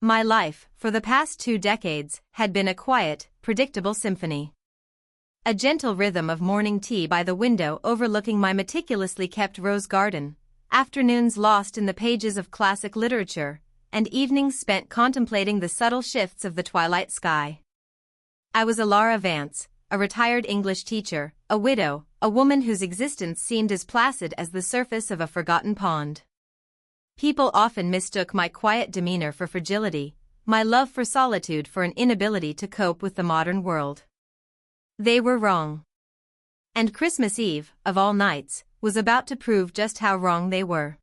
My life, for the past 2 decades, had been a quiet, predictable symphony. A gentle rhythm of morning tea by the window overlooking my meticulously kept rose garden, afternoons lost in the pages of classic literature, and evenings spent contemplating the subtle shifts of the twilight sky. I was Alara Vance, a retired English teacher, a widow, a woman whose existence seemed as placid as the surface of a forgotten pond. People often mistook my quiet demeanor for fragility, my love for solitude for an inability to cope with the modern world. They were wrong. And Christmas Eve, of all nights, was about to prove just how wrong they were.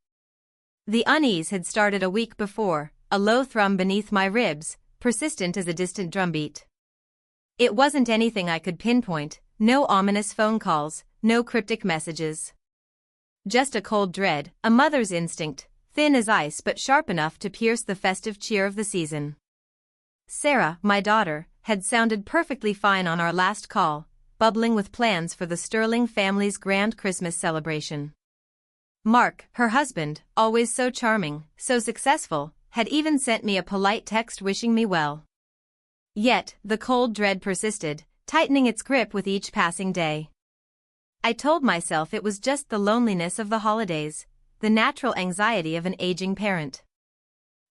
The unease had started a week before, a low thrum beneath my ribs, persistent as a distant drumbeat. It wasn't anything I could pinpoint, no ominous phone calls, no cryptic messages. Just a cold dread, a mother's instinct, thin as ice but sharp enough to pierce the festive cheer of the season. Sarah, my daughter, had sounded perfectly fine on our last call, bubbling with plans for the Sterling family's grand Christmas celebration. Mark, her husband, always so charming, so successful, had even sent me a polite text wishing me well. Yet, the cold dread persisted, tightening its grip with each passing day. I told myself it was just the loneliness of the holidays, the natural anxiety of an aging parent.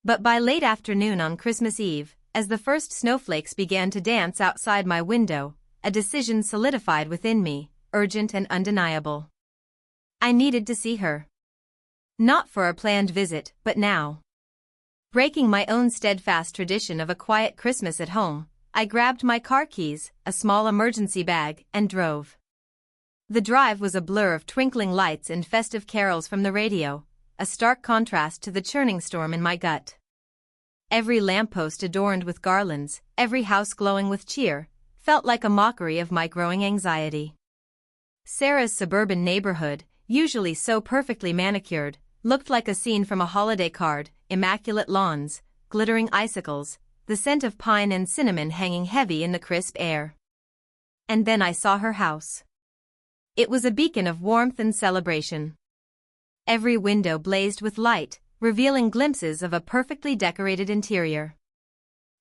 But by late afternoon on Christmas Eve, as the first snowflakes began to dance outside my window, a decision solidified within me, urgent and undeniable. I needed to see her. Not for a planned visit, but now. Breaking my own steadfast tradition of a quiet Christmas at home, I grabbed my car keys, a small emergency bag, and drove. The drive was a blur of twinkling lights and festive carols from the radio, a stark contrast to the churning storm in my gut. Every lamppost adorned with garlands, every house glowing with cheer, felt like a mockery of my growing anxiety. Sarah's suburban neighborhood, usually so perfectly manicured, looked like a scene from a holiday card, immaculate lawns, glittering icicles, the scent of pine and cinnamon hanging heavy in the crisp air. And then I saw her house. It was a beacon of warmth and celebration. Every window blazed with light, revealing glimpses of a perfectly decorated interior.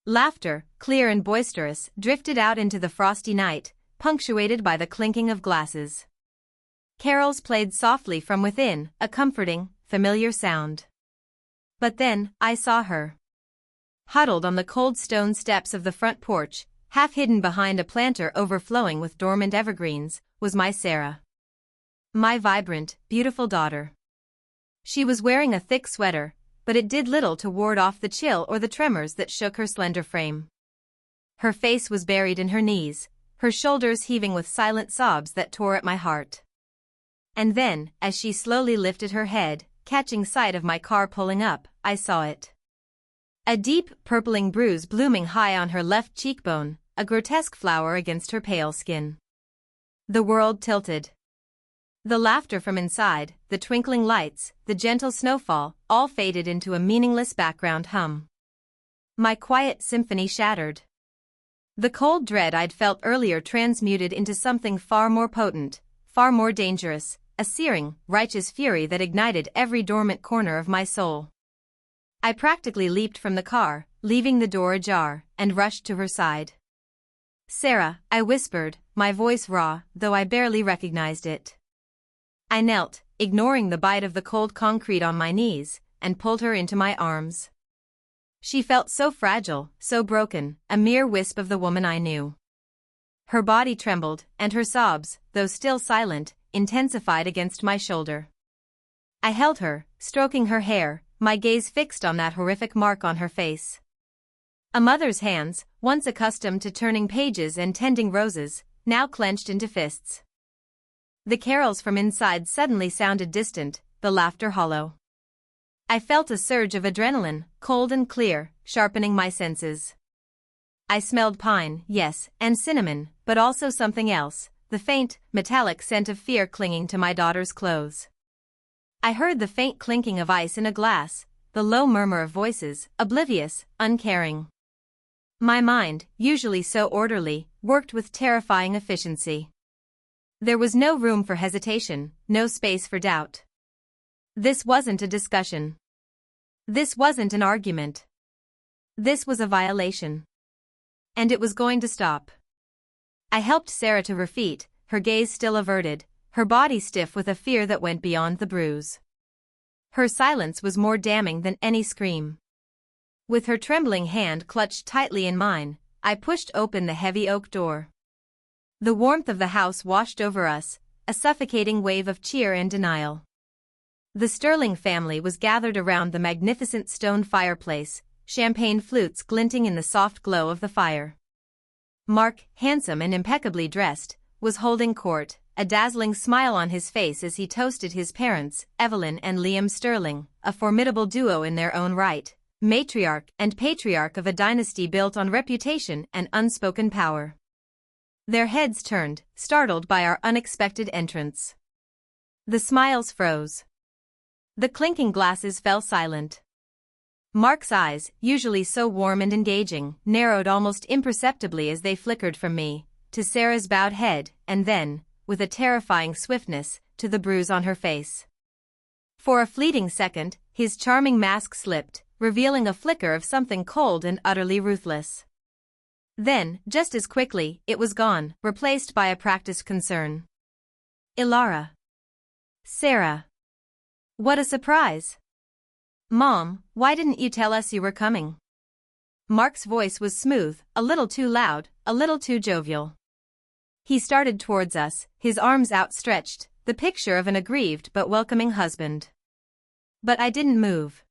Laughter, clear and boisterous, drifted out into the frosty night, punctuated by the clinking of glasses. Carols played softly from within, a comforting, familiar sound. But then, I saw her. Huddled on the cold stone steps of the front porch, half hidden behind a planter overflowing with dormant evergreens, was my Sarah. My vibrant, beautiful daughter. She was wearing a thick sweater, but it did little to ward off the chill or the tremors that shook her slender frame. Her face was buried in her knees, her shoulders heaving with silent sobs that tore at my heart. And then, as she slowly lifted her head, catching sight of my car pulling up, I saw it. A deep, purpling bruise blooming high on her left cheekbone, a grotesque flower against her pale skin. The world tilted. The laughter from inside, the twinkling lights, the gentle snowfall, all faded into a meaningless background hum. My quiet symphony shattered. The cold dread I'd felt earlier transmuted into something far more potent, far more dangerous, a searing, righteous fury that ignited every dormant corner of my soul. I practically leaped from the car, leaving the door ajar, and rushed to her side. "Sarah," I whispered, my voice raw, though I barely recognized it. I knelt, ignoring the bite of the cold concrete on my knees, and pulled her into my arms. She felt so fragile, so broken, a mere wisp of the woman I knew. Her body trembled, and her sobs, though still silent, intensified against my shoulder. I held her, stroking her hair, my gaze fixed on that horrific mark on her face. A mother's hands, once accustomed to turning pages and tending roses, now clenched into fists. The carols from inside suddenly sounded distant, the laughter hollow. I felt a surge of adrenaline, cold and clear, sharpening my senses. I smelled pine, yes, and cinnamon, but also something else, the faint, metallic scent of fear clinging to my daughter's clothes. I heard the faint clinking of ice in a glass, the low murmur of voices, oblivious, uncaring. My mind, usually so orderly, worked with terrifying efficiency. There was no room for hesitation, no space for doubt. This wasn't a discussion. This wasn't an argument. This was a violation. And it was going to stop. I helped Sarah to her feet, her gaze still averted, her body stiff with a fear that went beyond the bruise. Her silence was more damning than any scream. With her trembling hand clutched tightly in mine, I pushed open the heavy oak door. The warmth of the house washed over us, a suffocating wave of cheer and denial. The Sterling family was gathered around the magnificent stone fireplace, champagne flutes glinting in the soft glow of the fire. Mark, handsome and impeccably dressed, was holding court, a dazzling smile on his face as he toasted his parents, Evelyn and Liam Sterling, a formidable duo in their own right, matriarch and patriarch of a dynasty built on reputation and unspoken power. Their heads turned, startled by our unexpected entrance. The smiles froze. The clinking glasses fell silent. Mark's eyes, usually so warm and engaging, narrowed almost imperceptibly as they flickered from me, to Sarah's bowed head, and then, with a terrifying swiftness, to the bruise on her face. For a fleeting second, his charming mask slipped, revealing a flicker of something cold and utterly ruthless. Then, just as quickly, it was gone, replaced by a practiced concern. Ilara. Sarah. What a surprise. Mom, why didn't you tell us you were coming? Mark's voice was smooth, a little too loud, a little too jovial. He started towards us, his arms outstretched, the picture of an aggrieved but welcoming husband. But I didn't move.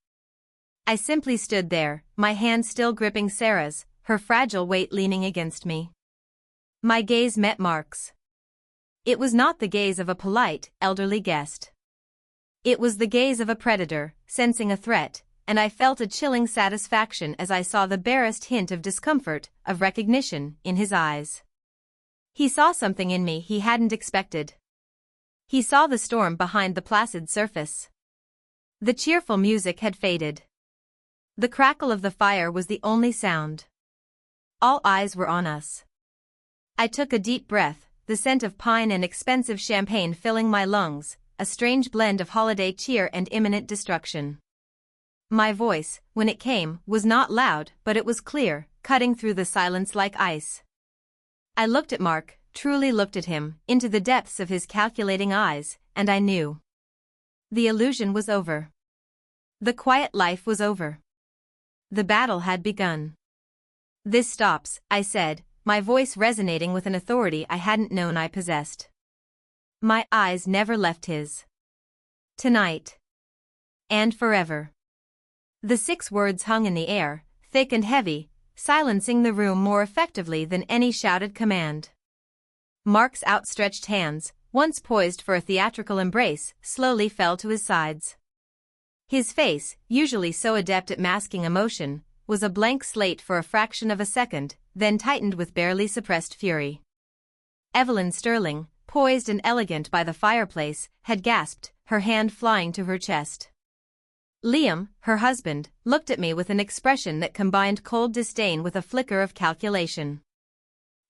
I simply stood there, my hand still gripping Sarah's, her fragile weight leaning against me. My gaze met Mark's. It was not the gaze of a polite, elderly guest. It was the gaze of a predator, sensing a threat, and I felt a chilling satisfaction as I saw the barest hint of discomfort, of recognition, in his eyes. He saw something in me he hadn't expected. He saw the storm behind the placid surface. The cheerful music had faded. The crackle of the fire was the only sound. All eyes were on us. I took a deep breath, the scent of pine and expensive champagne filling my lungs, a strange blend of holiday cheer and imminent destruction. My voice, when it came, was not loud, but it was clear, cutting through the silence like ice. I looked at Mark, truly looked at him, into the depths of his calculating eyes, and I knew. The illusion was over. The quiet life was over. The battle had begun. This stops, I said, my voice resonating with an authority I hadn't known I possessed. My eyes never left his. Tonight. And forever. The 6 words hung in the air, thick and heavy, silencing the room more effectively than any shouted command. Mark's outstretched hands, once poised for a theatrical embrace, slowly fell to his sides. His face, usually so adept at masking emotion, was a blank slate for a fraction of a second, then tightened with barely suppressed fury. Evelyn Sterling, poised and elegant by the fireplace, had gasped, her hand flying to her chest. Liam, her husband, looked at me with an expression that combined cold disdain with a flicker of calculation.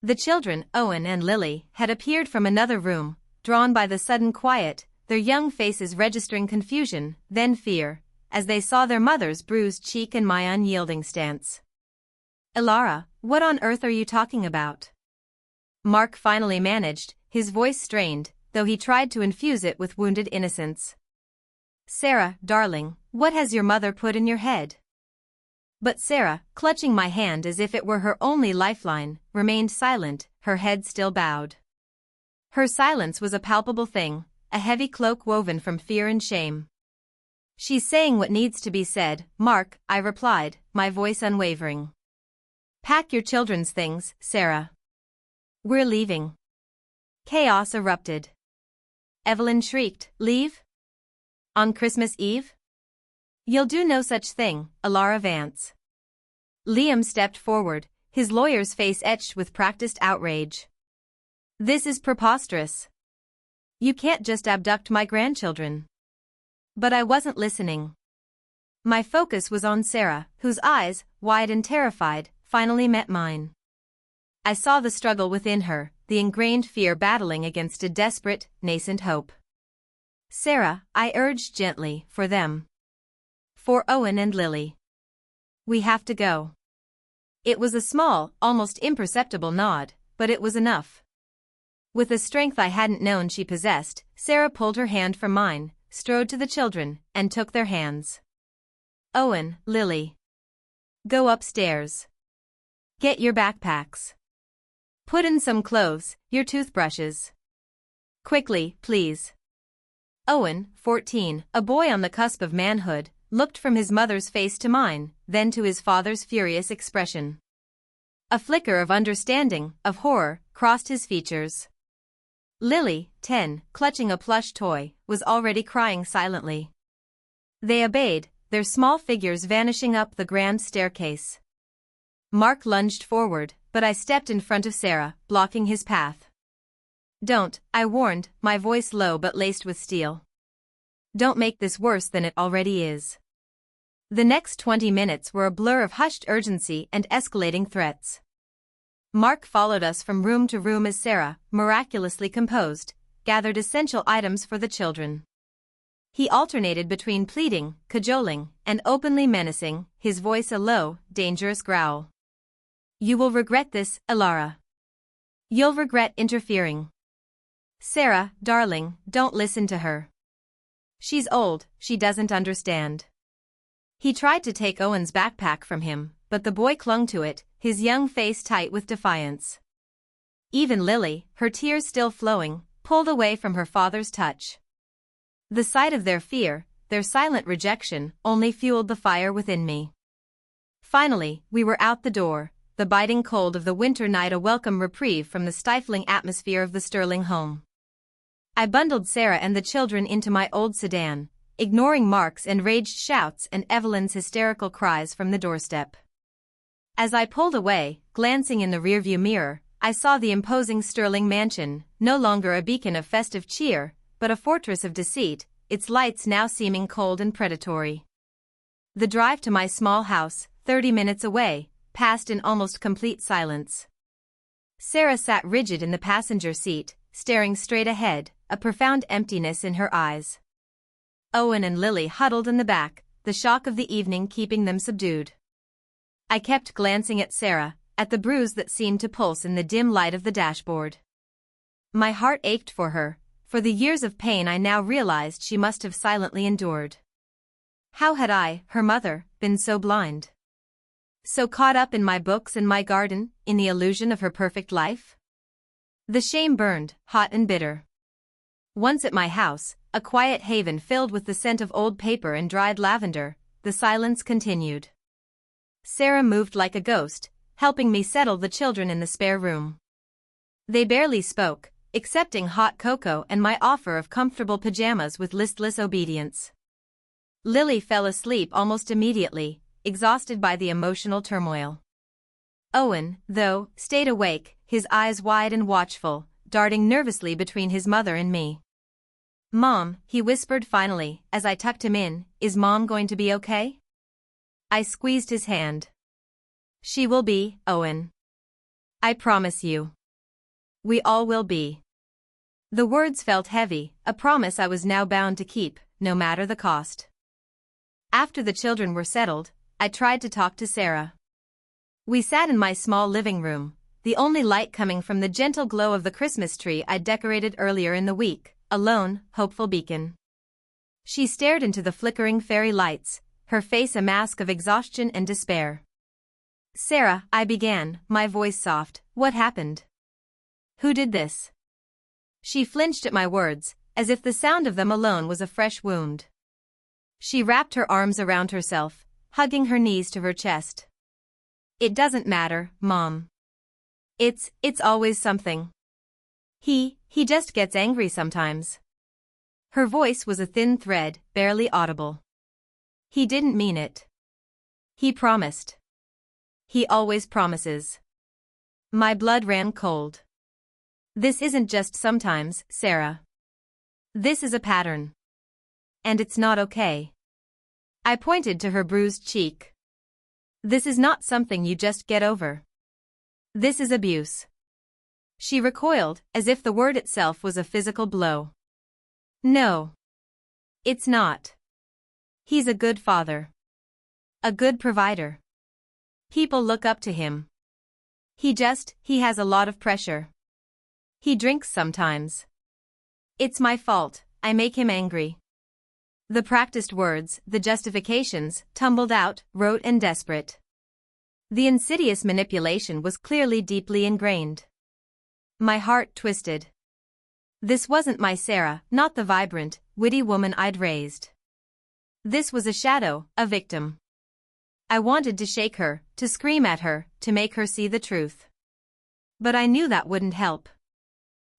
The children, Owen and Lily, had appeared from another room, drawn by the sudden quiet, their young faces registering confusion, then fear, as they saw their mother's bruised cheek and my unyielding stance. Ilara, what on earth are you talking about? Mark finally managed, his voice strained, though he tried to infuse it with wounded innocence. Sarah, darling, what has your mother put in your head? But Sarah, clutching my hand as if it were her only lifeline, remained silent, her head still bowed. Her silence was a palpable thing, a heavy cloak woven from fear and shame. She's saying what needs to be said, Mark, I replied, my voice unwavering. Pack your children's things, Sarah. We're leaving. Chaos erupted. Evelyn shrieked, leave? On Christmas Eve? You'll do no such thing, Ilara Vance. Liam stepped forward, his lawyer's face etched with practiced outrage. This is preposterous. You can't just abduct my grandchildren. But I wasn't listening. My focus was on Sarah, whose eyes, wide and terrified, finally met mine. I saw the struggle within her, the ingrained fear battling against a desperate, nascent hope. Sarah, I urged gently, for them. For Owen and Lily. We have to go. It was a small, almost imperceptible nod, but it was enough. With a strength I hadn't known she possessed, Sarah pulled her hand from mine, strode to the children, and took their hands. Owen, Lily. Go upstairs. Get your backpacks. Put in some clothes, your toothbrushes. Quickly, please. Owen, 14, a boy on the cusp of manhood, looked from his mother's face to mine, then to his father's furious expression. A flicker of understanding, of horror, crossed his features. Lily, 10, clutching a plush toy, was already crying silently. They obeyed, their small figures vanishing up the grand staircase. Mark lunged forward, but I stepped in front of Sarah, blocking his path. Don't, I warned, my voice low but laced with steel. Don't make this worse than it already is. The next 20 minutes were a blur of hushed urgency and escalating threats. Mark followed us from room to room as Sarah, miraculously composed, gathered essential items for the children. He alternated between pleading, cajoling, and openly menacing, his voice a low, dangerous growl. You will regret this, Elara. You'll regret interfering. Sarah, darling, don't listen to her. She's old, she doesn't understand. He tried to take Owen's backpack from him, but the boy clung to it, his young face tight with defiance. Even Lily, her tears still flowing, pulled away from her father's touch. The sight of their fear, their silent rejection, only fueled the fire within me. Finally, we were out the door, the biting cold of the winter night a welcome reprieve from the stifling atmosphere of the Sterling home. I bundled Sarah and the children into my old sedan, ignoring Mark's enraged shouts and Evelyn's hysterical cries from the doorstep. As I pulled away, glancing in the rearview mirror, I saw the imposing Sterling mansion, no longer a beacon of festive cheer, but a fortress of deceit, its lights now seeming cold and predatory. The drive to my small house, 30 minutes away, passed in almost complete silence. Sarah sat rigid in the passenger seat, staring straight ahead, a profound emptiness in her eyes. Owen and Lily huddled in the back, the shock of the evening keeping them subdued. I kept glancing at Sarah, at the bruise that seemed to pulse in the dim light of the dashboard. My heart ached for her, for the years of pain I now realized she must have silently endured. How had I, her mother, been so blind? So caught up in my books and my garden, in the illusion of her perfect life? The shame burned, hot and bitter. Once at my house, a quiet haven filled with the scent of old paper and dried lavender, the silence continued. Sarah moved like a ghost, helping me settle the children in the spare room. They barely spoke, accepting hot cocoa and my offer of comfortable pajamas with listless obedience. Lily fell asleep almost immediately, exhausted by the emotional turmoil. Owen, though, stayed awake, his eyes wide and watchful, darting nervously between his mother and me. Mom, he whispered finally, as I tucked him in, is Mom going to be okay? I squeezed his hand. She will be, Owen. I promise you. We all will be. The words felt heavy, a promise I was now bound to keep, no matter the cost. After the children were settled, I tried to talk to Sarah. We sat in my small living room, the only light coming from the gentle glow of the Christmas tree I'd decorated earlier in the week, a lone, hopeful beacon. She stared into the flickering fairy lights, her face a mask of exhaustion and despair. Sarah, I began, my voice soft, what happened? Who did this? She flinched at my words, as if the sound of them alone was a fresh wound. She wrapped her arms around herself, hugging her knees to her chest. It doesn't matter, Mom. It's always something. He just gets angry sometimes. Her voice was a thin thread, barely audible. He didn't mean it. He promised. He always promises. My blood ran cold. This isn't just sometimes, Sarah. This is a pattern. And it's not okay. I pointed to her bruised cheek. This is not something you just get over. This is abuse. She recoiled, as if the word itself was a physical blow. No. It's not. He's a good father. A good provider. People look up to him. He has a lot of pressure. He drinks sometimes. It's my fault, I make him angry. The practiced words, the justifications, tumbled out, rote and desperate. The insidious manipulation was clearly deeply ingrained. My heart twisted. This wasn't my Sarah, not the vibrant, witty woman I'd raised. This was a shadow, a victim. I wanted to shake her, to scream at her, to make her see the truth. But I knew that wouldn't help.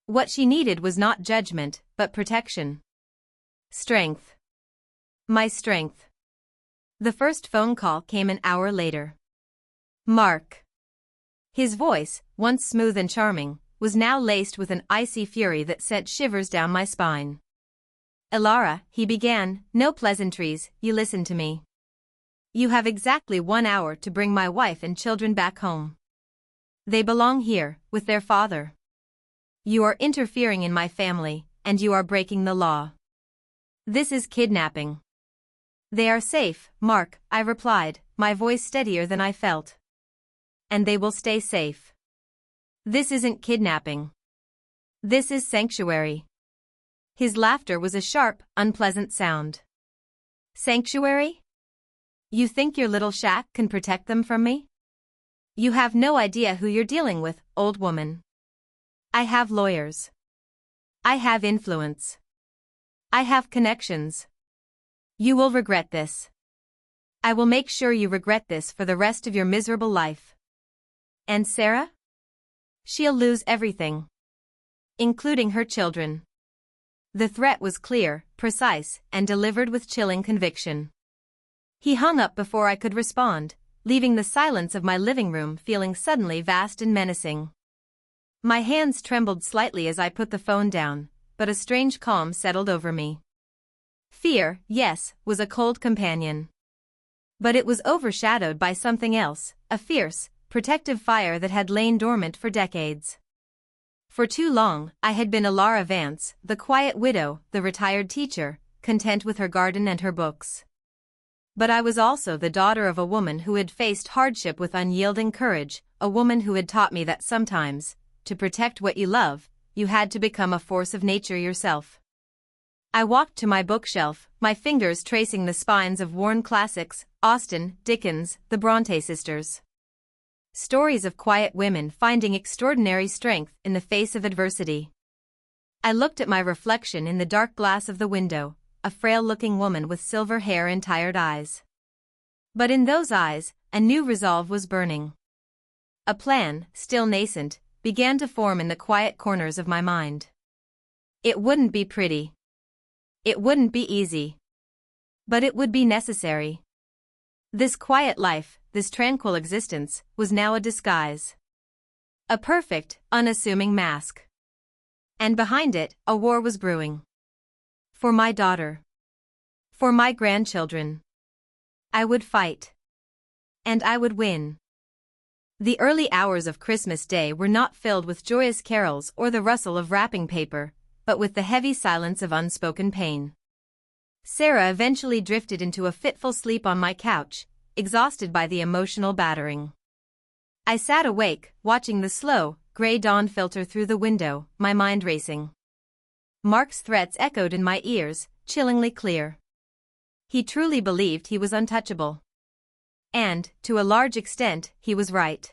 What she needed was not judgment, but protection. Strength. My strength. The first phone call came an hour later. Mark. His voice, once smooth and charming, was now laced with an icy fury that sent shivers down my spine. Elara, he began, no pleasantries, you listen to me. You have exactly 1 hour to bring my wife and children back home. They belong here, with their father. You are interfering in my family, and you are breaking the law. This is kidnapping. They are safe, Mark, I replied, my voice steadier than I felt. And they will stay safe. This isn't kidnapping. This is sanctuary. His laughter was a sharp, unpleasant sound. Sanctuary? You think your little shack can protect them from me? You have no idea who you're dealing with, old woman. I have lawyers. I have influence. I have connections. You will regret this. I will make sure you regret this for the rest of your miserable life. And Sarah? She'll lose everything. Including her children. The threat was clear, precise, and delivered with chilling conviction. He hung up before I could respond, leaving the silence of my living room feeling suddenly vast and menacing. My hands trembled slightly as I put the phone down, but a strange calm settled over me. Fear, yes, was a cold companion. But it was overshadowed by something else, a fierce, protective fire that had lain dormant for decades. For too long, I had been Elara Vance, the quiet widow, the retired teacher, content with her garden and her books. But I was also the daughter of a woman who had faced hardship with unyielding courage, a woman who had taught me that sometimes, to protect what you love, you had to become a force of nature yourself. I walked to my bookshelf, my fingers tracing the spines of worn classics, Austen, Dickens, the Bronte sisters. Stories of quiet women finding extraordinary strength in the face of adversity. I looked at my reflection in the dark glass of the window, a frail-looking woman with silver hair and tired eyes. But in those eyes, a new resolve was burning. A plan, still nascent, began to form in the quiet corners of my mind. It wouldn't be pretty. It wouldn't be easy. But it would be necessary. This quiet life, this tranquil existence, was now a disguise. A perfect, unassuming mask. And behind it, a war was brewing. For my daughter. For my grandchildren. I would fight. And I would win. The early hours of Christmas Day were not filled with joyous carols or the rustle of wrapping paper, but with the heavy silence of unspoken pain. Sarah eventually drifted into a fitful sleep on my couch, exhausted by the emotional battering. I sat awake, watching the slow, gray dawn filter through the window, my mind racing. Mark's threats echoed in my ears, chillingly clear. He truly believed he was untouchable. And, to a large extent, he was right.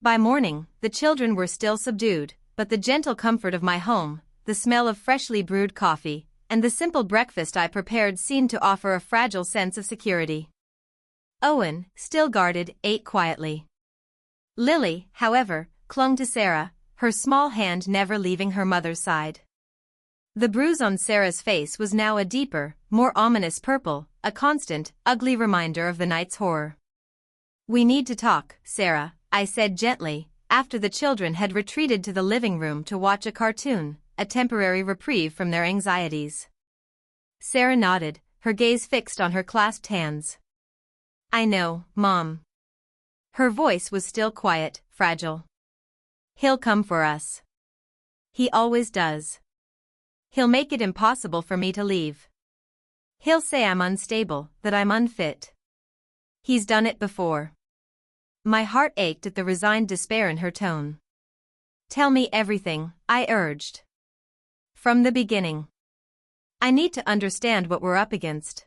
By morning, the children were still subdued, but the gentle comfort of my home, the smell of freshly brewed coffee, and the simple breakfast I prepared seemed to offer a fragile sense of security. Owen, still guarded, ate quietly. Lily, however, clung to Sarah, her small hand never leaving her mother's side. The bruise on Sarah's face was now a deeper, more ominous purple, a constant, ugly reminder of the night's horror. "We need to talk, Sarah," I said gently, after the children had retreated to the living room to watch a cartoon, a temporary reprieve from their anxieties. Sarah nodded, her gaze fixed on her clasped hands. "I know, Mom." Her voice was still quiet, fragile. "He'll come for us. He always does. He'll make it impossible for me to leave. He'll say I'm unstable, that I'm unfit. He's done it before. My heart ached at the resigned despair in her tone. "Tell me everything," I urged. "From the beginning. I need to understand what we're up against."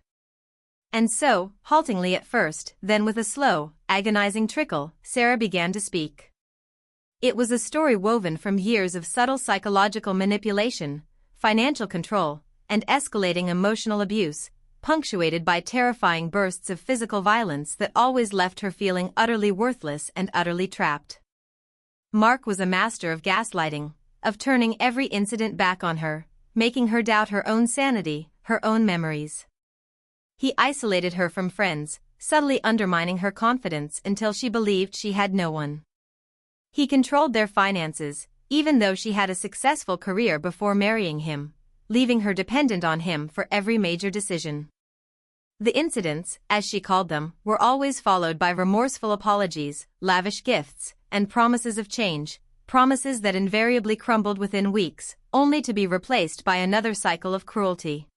And so, haltingly at first, then with a slow, agonizing trickle, Sarah began to speak. It was a story woven from years of subtle psychological manipulation, financial control, and escalating emotional abuse, punctuated by terrifying bursts of physical violence that always left her feeling utterly worthless and utterly trapped. Mark was a master of gaslighting, of turning every incident back on her, making her doubt her own sanity, her own memories. He isolated her from friends, subtly undermining her confidence until she believed she had no one. He controlled their finances, even though she had a successful career before marrying him, leaving her dependent on him for every major decision. The incidents, as she called them, were always followed by remorseful apologies, lavish gifts, and promises of change, promises that invariably crumbled within weeks, only to be replaced by another cycle of cruelty.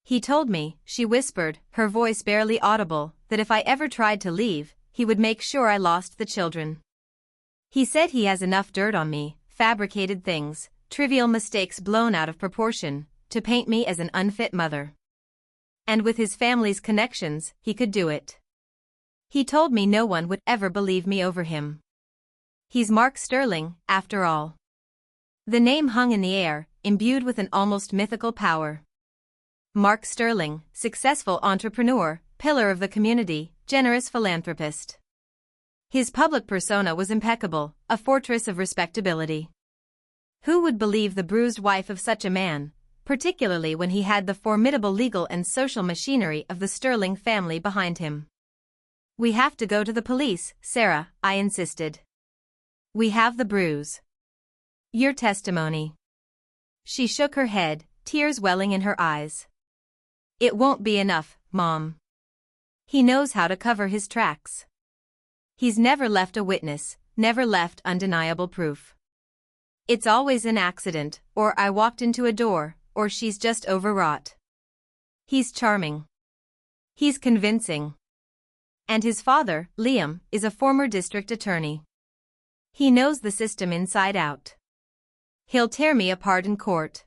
"He told me," she whispered, her voice barely audible, "that if I ever tried to leave, he would make sure I lost the children. He said he has enough dirt on me, fabricated things, trivial mistakes blown out of proportion, to paint me as an unfit mother. And with his family's connections, he could do it. He told me no one would ever believe me over him. He's Mark Sterling, after all." The name hung in the air, imbued with an almost mythical power. Mark Sterling, successful entrepreneur, pillar of the community, generous philanthropist. His public persona was impeccable, a fortress of respectability. Who would believe the bruised wife of such a man, particularly when he had the formidable legal and social machinery of the Sterling family behind him? "We have to go to the police, Sarah," I insisted. "We have the bruise. Your testimony." She shook her head, tears welling in her eyes. "It won't be enough, Mom. He knows how to cover his tracks. He's never left a witness, never left undeniable proof. It's always an accident, or I walked into a door, or she's just overwrought. He's charming. He's convincing. And his father, Liam, is a former district attorney. He knows the system inside out. He'll tear me apart in court."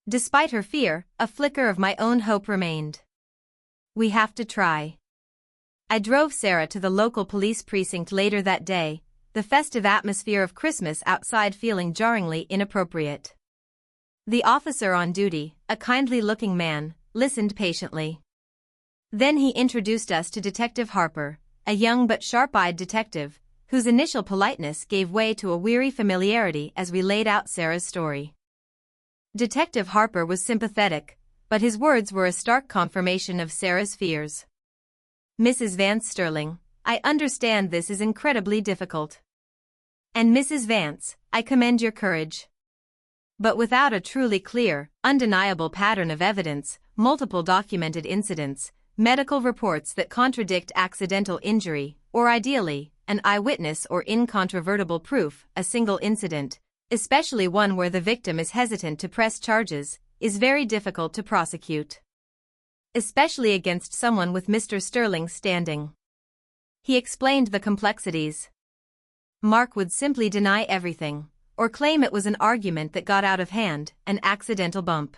Despite her fear, a flicker of my own hope remained. "We have to try." I drove Sarah to the local police precinct later that day, the festive atmosphere of Christmas outside feeling jarringly inappropriate. The officer on duty, a kindly-looking man, listened patiently. Then he introduced us to Detective Harper, a young but sharp-eyed detective, whose initial politeness gave way to a weary familiarity as we laid out Sarah's story. Detective Harper was sympathetic, but his words were a stark confirmation of Sarah's fears. "Mrs. Vance Sterling, I understand this is incredibly difficult. And Mrs. Vance, I commend your courage. But without a truly clear, undeniable pattern of evidence, multiple documented incidents, medical reports that contradict accidental injury, or ideally, an eyewitness or incontrovertible proof, a single incident, especially one where the victim is hesitant to press charges, is very difficult to prosecute. Especially against someone with Mr. Sterling's standing." He explained the complexities. Mark would simply deny everything, or claim it was an argument that got out of hand, an accidental bump.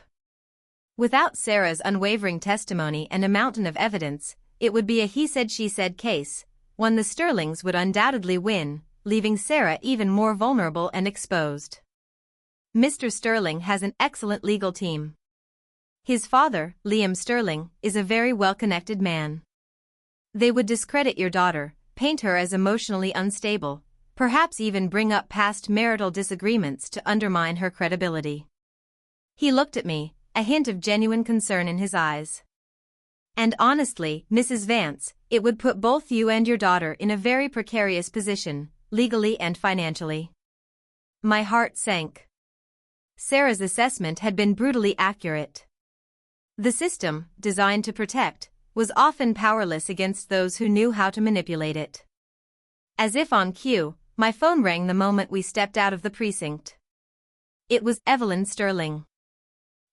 Without Sarah's unwavering testimony and a mountain of evidence, it would be a he-said-she-said case, one the Sterlings would undoubtedly win, leaving Sarah even more vulnerable and exposed. Mr. Sterling has an excellent legal team. His father, Liam Sterling, is a very well-connected man. They would discredit your daughter, paint her as emotionally unstable, perhaps even bring up past marital disagreements to undermine her credibility. He looked at me, a hint of genuine concern in his eyes. "And honestly, Mrs. Vance, it would put both you and your daughter in a very precarious position, legally and financially." My heart sank. Sarah's assessment had been brutally accurate. The system, designed to protect, was often powerless against those who knew how to manipulate it. As if on cue, my phone rang the moment we stepped out of the precinct. It was Evelyn Sterling.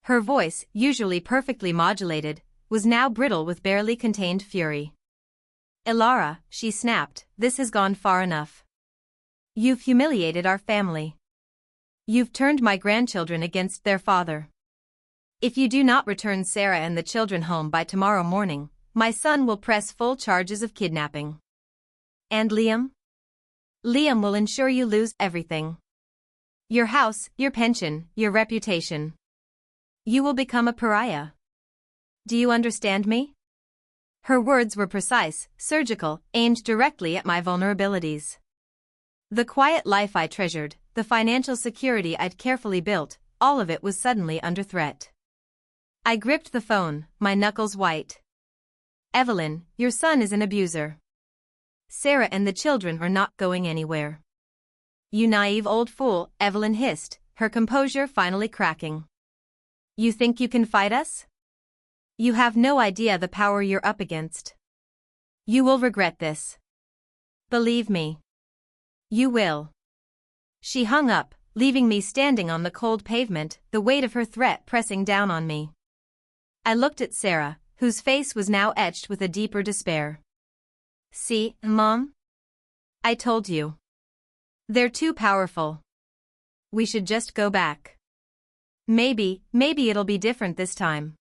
Her voice, usually perfectly modulated, was now brittle with barely contained fury. Elara, she snapped, this has gone far enough. You've humiliated our family. You've turned my grandchildren against their father. If you do not return Sarah and the children home by tomorrow morning, my son will press full charges of kidnapping. And Liam? Liam will ensure you lose everything. Your house, your pension, your reputation. You will become a pariah. Do you understand me? Her words were precise, surgical, aimed directly at my vulnerabilities. The quiet life I treasured, the financial security I'd carefully built, all of it was suddenly under threat. I gripped the phone, my knuckles white. Evelyn, your son is an abuser. Sarah and the children are not going anywhere. You naive old fool, Evelyn hissed, her composure finally cracking. You think you can fight us? You have no idea the power you're up against. You will regret this. Believe me. You will. She hung up, leaving me standing on the cold pavement, the weight of her threat pressing down on me. I looked at Sarah, whose face was now etched with a deeper despair. See, Mom? I told you. They're too powerful. We should just go back. Maybe it'll be different this time.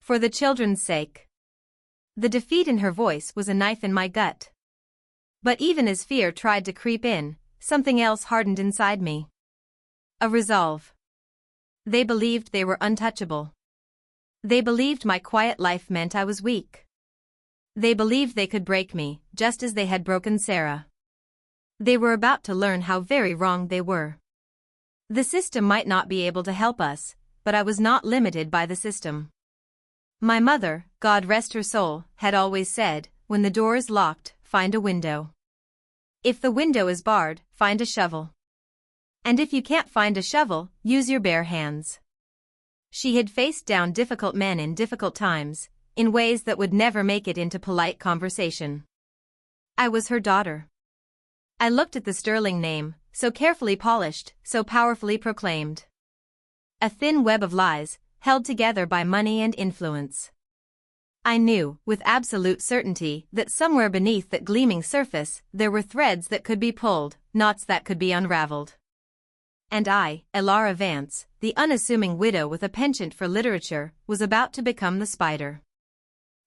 For the children's sake. The defeat in her voice was a knife in my gut. But even as fear tried to creep in, something else hardened inside me. A resolve. They believed they were untouchable. They believed my quiet life meant I was weak. They believed they could break me, just as they had broken Sarah. They were about to learn how very wrong they were. The system might not be able to help us, but I was not limited by the system. My mother, God rest her soul, had always said, when the door is locked, find a window. If the window is barred, find a shovel. And if you can't find a shovel, use your bare hands. She had faced down difficult men in difficult times, in ways that would never make it into polite conversation. I was her daughter. I looked at the sterling name, so carefully polished, so powerfully proclaimed. A thin web of lies, held together by money and influence. I knew, with absolute certainty, that somewhere beneath that gleaming surface, there were threads that could be pulled, knots that could be unraveled. And I, Elara Vance, the unassuming widow with a penchant for literature, was about to become the spider.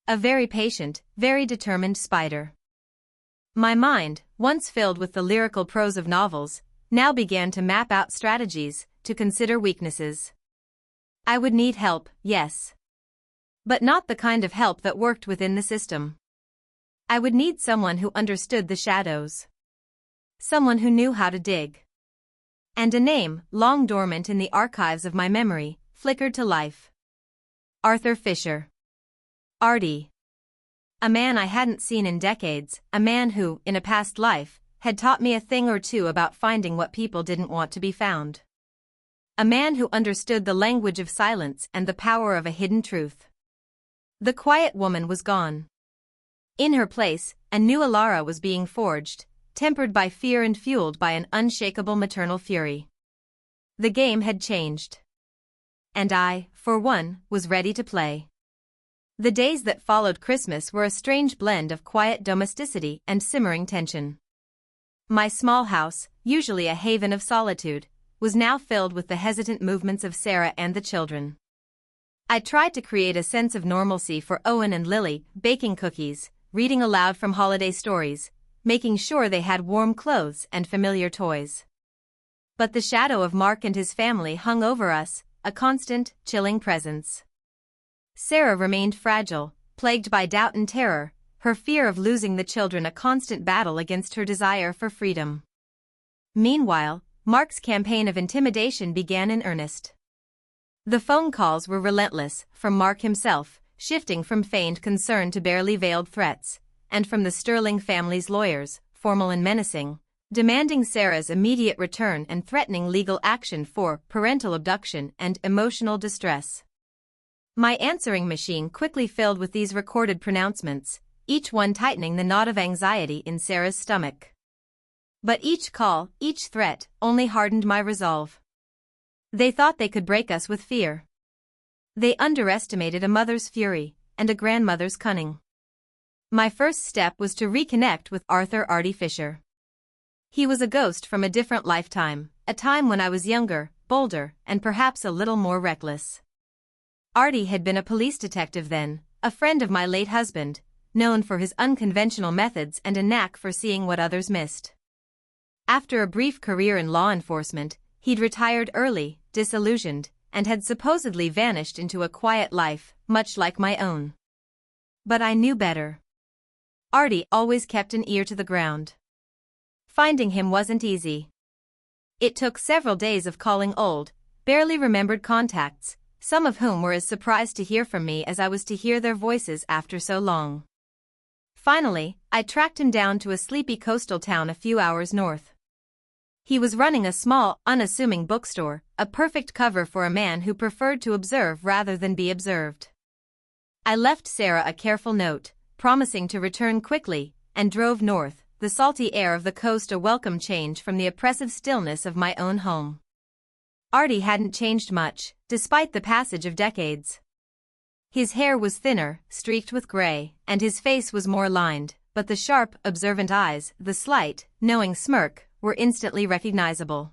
A very patient, very determined spider. My mind, once filled with the lyrical prose of novels, now began to map out strategies, to consider weaknesses. I would need help, yes. But not the kind of help that worked within the system. I would need someone who understood the shadows. Someone who knew how to dig. And a name, long dormant in the archives of my memory, flickered to life. Arthur Fisher. Artie. A man I hadn't seen in decades, a man who, in a past life, had taught me a thing or two about finding what people didn't want to be found. A man who understood the language of silence and the power of a hidden truth. The quiet woman was gone. In her place, a new Elara was being forged, tempered by fear and fueled by an unshakable maternal fury. The game had changed. And I, for one, was ready to play. The days that followed Christmas were a strange blend of quiet domesticity and simmering tension. My small house, usually a haven of solitude, was now filled with the hesitant movements of Sarah and the children. I tried to create a sense of normalcy for Owen and Lily, baking cookies, reading aloud from holiday stories, making sure they had warm clothes and familiar toys. But the shadow of Mark and his family hung over us, a constant, chilling presence. Sarah remained fragile, plagued by doubt and terror, her fear of losing the children a constant battle against her desire for freedom. Meanwhile, Mark's campaign of intimidation began in earnest. The phone calls were relentless, from Mark himself, shifting from feigned concern to barely veiled threats, and from the Sterling family's lawyers, formal and menacing, demanding Sarah's immediate return and threatening legal action for parental abduction and emotional distress. My answering machine quickly filled with these recorded pronouncements, each one tightening the knot of anxiety in Sarah's stomach. But each call, each threat, only hardened my resolve. They thought they could break us with fear. They underestimated a mother's fury, and a grandmother's cunning. My first step was to reconnect with Artie Fisher. He was a ghost from a different lifetime, a time when I was younger, bolder, and perhaps a little more reckless. Artie had been a police detective then, a friend of my late husband, known for his unconventional methods and a knack for seeing what others missed. After a brief career in law enforcement, he'd retired early, disillusioned, and had supposedly vanished into a quiet life, much like my own. But I knew better. Artie always kept an ear to the ground. Finding him wasn't easy. It took several days of calling old, barely remembered contacts, some of whom were as surprised to hear from me as I was to hear their voices after so long. Finally, I tracked him down to a sleepy coastal town a few hours north. He was running a small, unassuming bookstore, a perfect cover for a man who preferred to observe rather than be observed. I left Sarah a careful note, promising to return quickly, and drove north, the salty air of the coast a welcome change from the oppressive stillness of my own home. Artie hadn't changed much, despite the passage of decades. His hair was thinner, streaked with gray, and his face was more lined, but the sharp, observant eyes, the slight, knowing smirk, were instantly recognizable.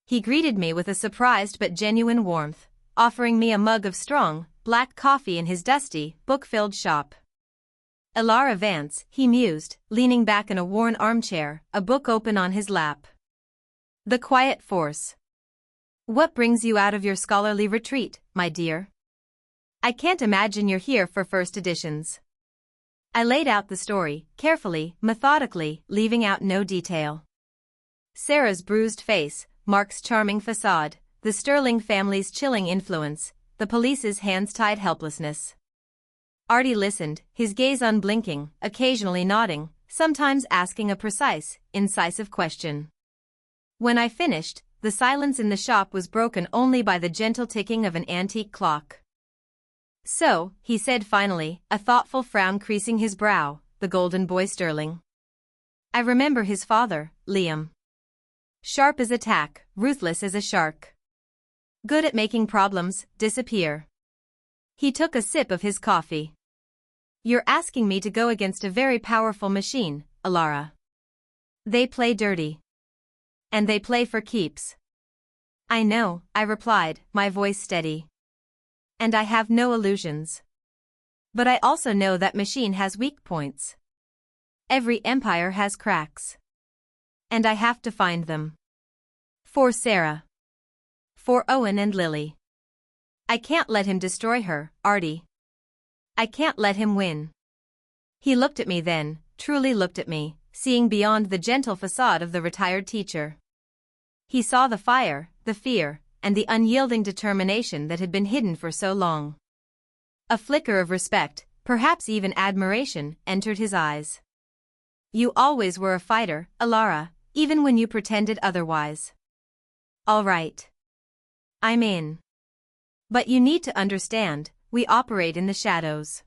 He greeted me with a surprised but genuine warmth, offering me a mug of strong, black coffee in his dusty, book-filled shop. Elara Vance, he mused, leaning back in a worn armchair, a book open on his lap. The Quiet Force. What brings you out of your scholarly retreat, my dear? I can't imagine you're here for first editions. I laid out the story, carefully, methodically, leaving out no detail. Sarah's bruised face, Mark's charming facade, the Sterling family's chilling influence, the police's hands-tied helplessness. Artie listened, his gaze unblinking, occasionally nodding, sometimes asking a precise, incisive question. When I finished, the silence in the shop was broken only by the gentle ticking of an antique clock. So, he said finally, a thoughtful frown creasing his brow, the golden boy Sterling. I remember his father, Liam. Sharp as a tack, ruthless as a shark. Good at making problems disappear. He took a sip of his coffee. You're asking me to go against a very powerful machine, Elara. They play dirty. And they play for keeps. I know, I replied, my voice steady. And I have no illusions. But I also know that machine has weak points. Every empire has cracks. And I have to find them. For Sarah. For Owen and Lily. I can't let him destroy her, Artie. I can't let him win. He looked at me then, truly looked at me, seeing beyond the gentle facade of the retired teacher. He saw the fire, the fear, and the unyielding determination that had been hidden for so long. A flicker of respect, perhaps even admiration, entered his eyes. You always were a fighter, Elara, even when you pretended otherwise. All right. I'm in. But you need to understand, we operate in the shadows.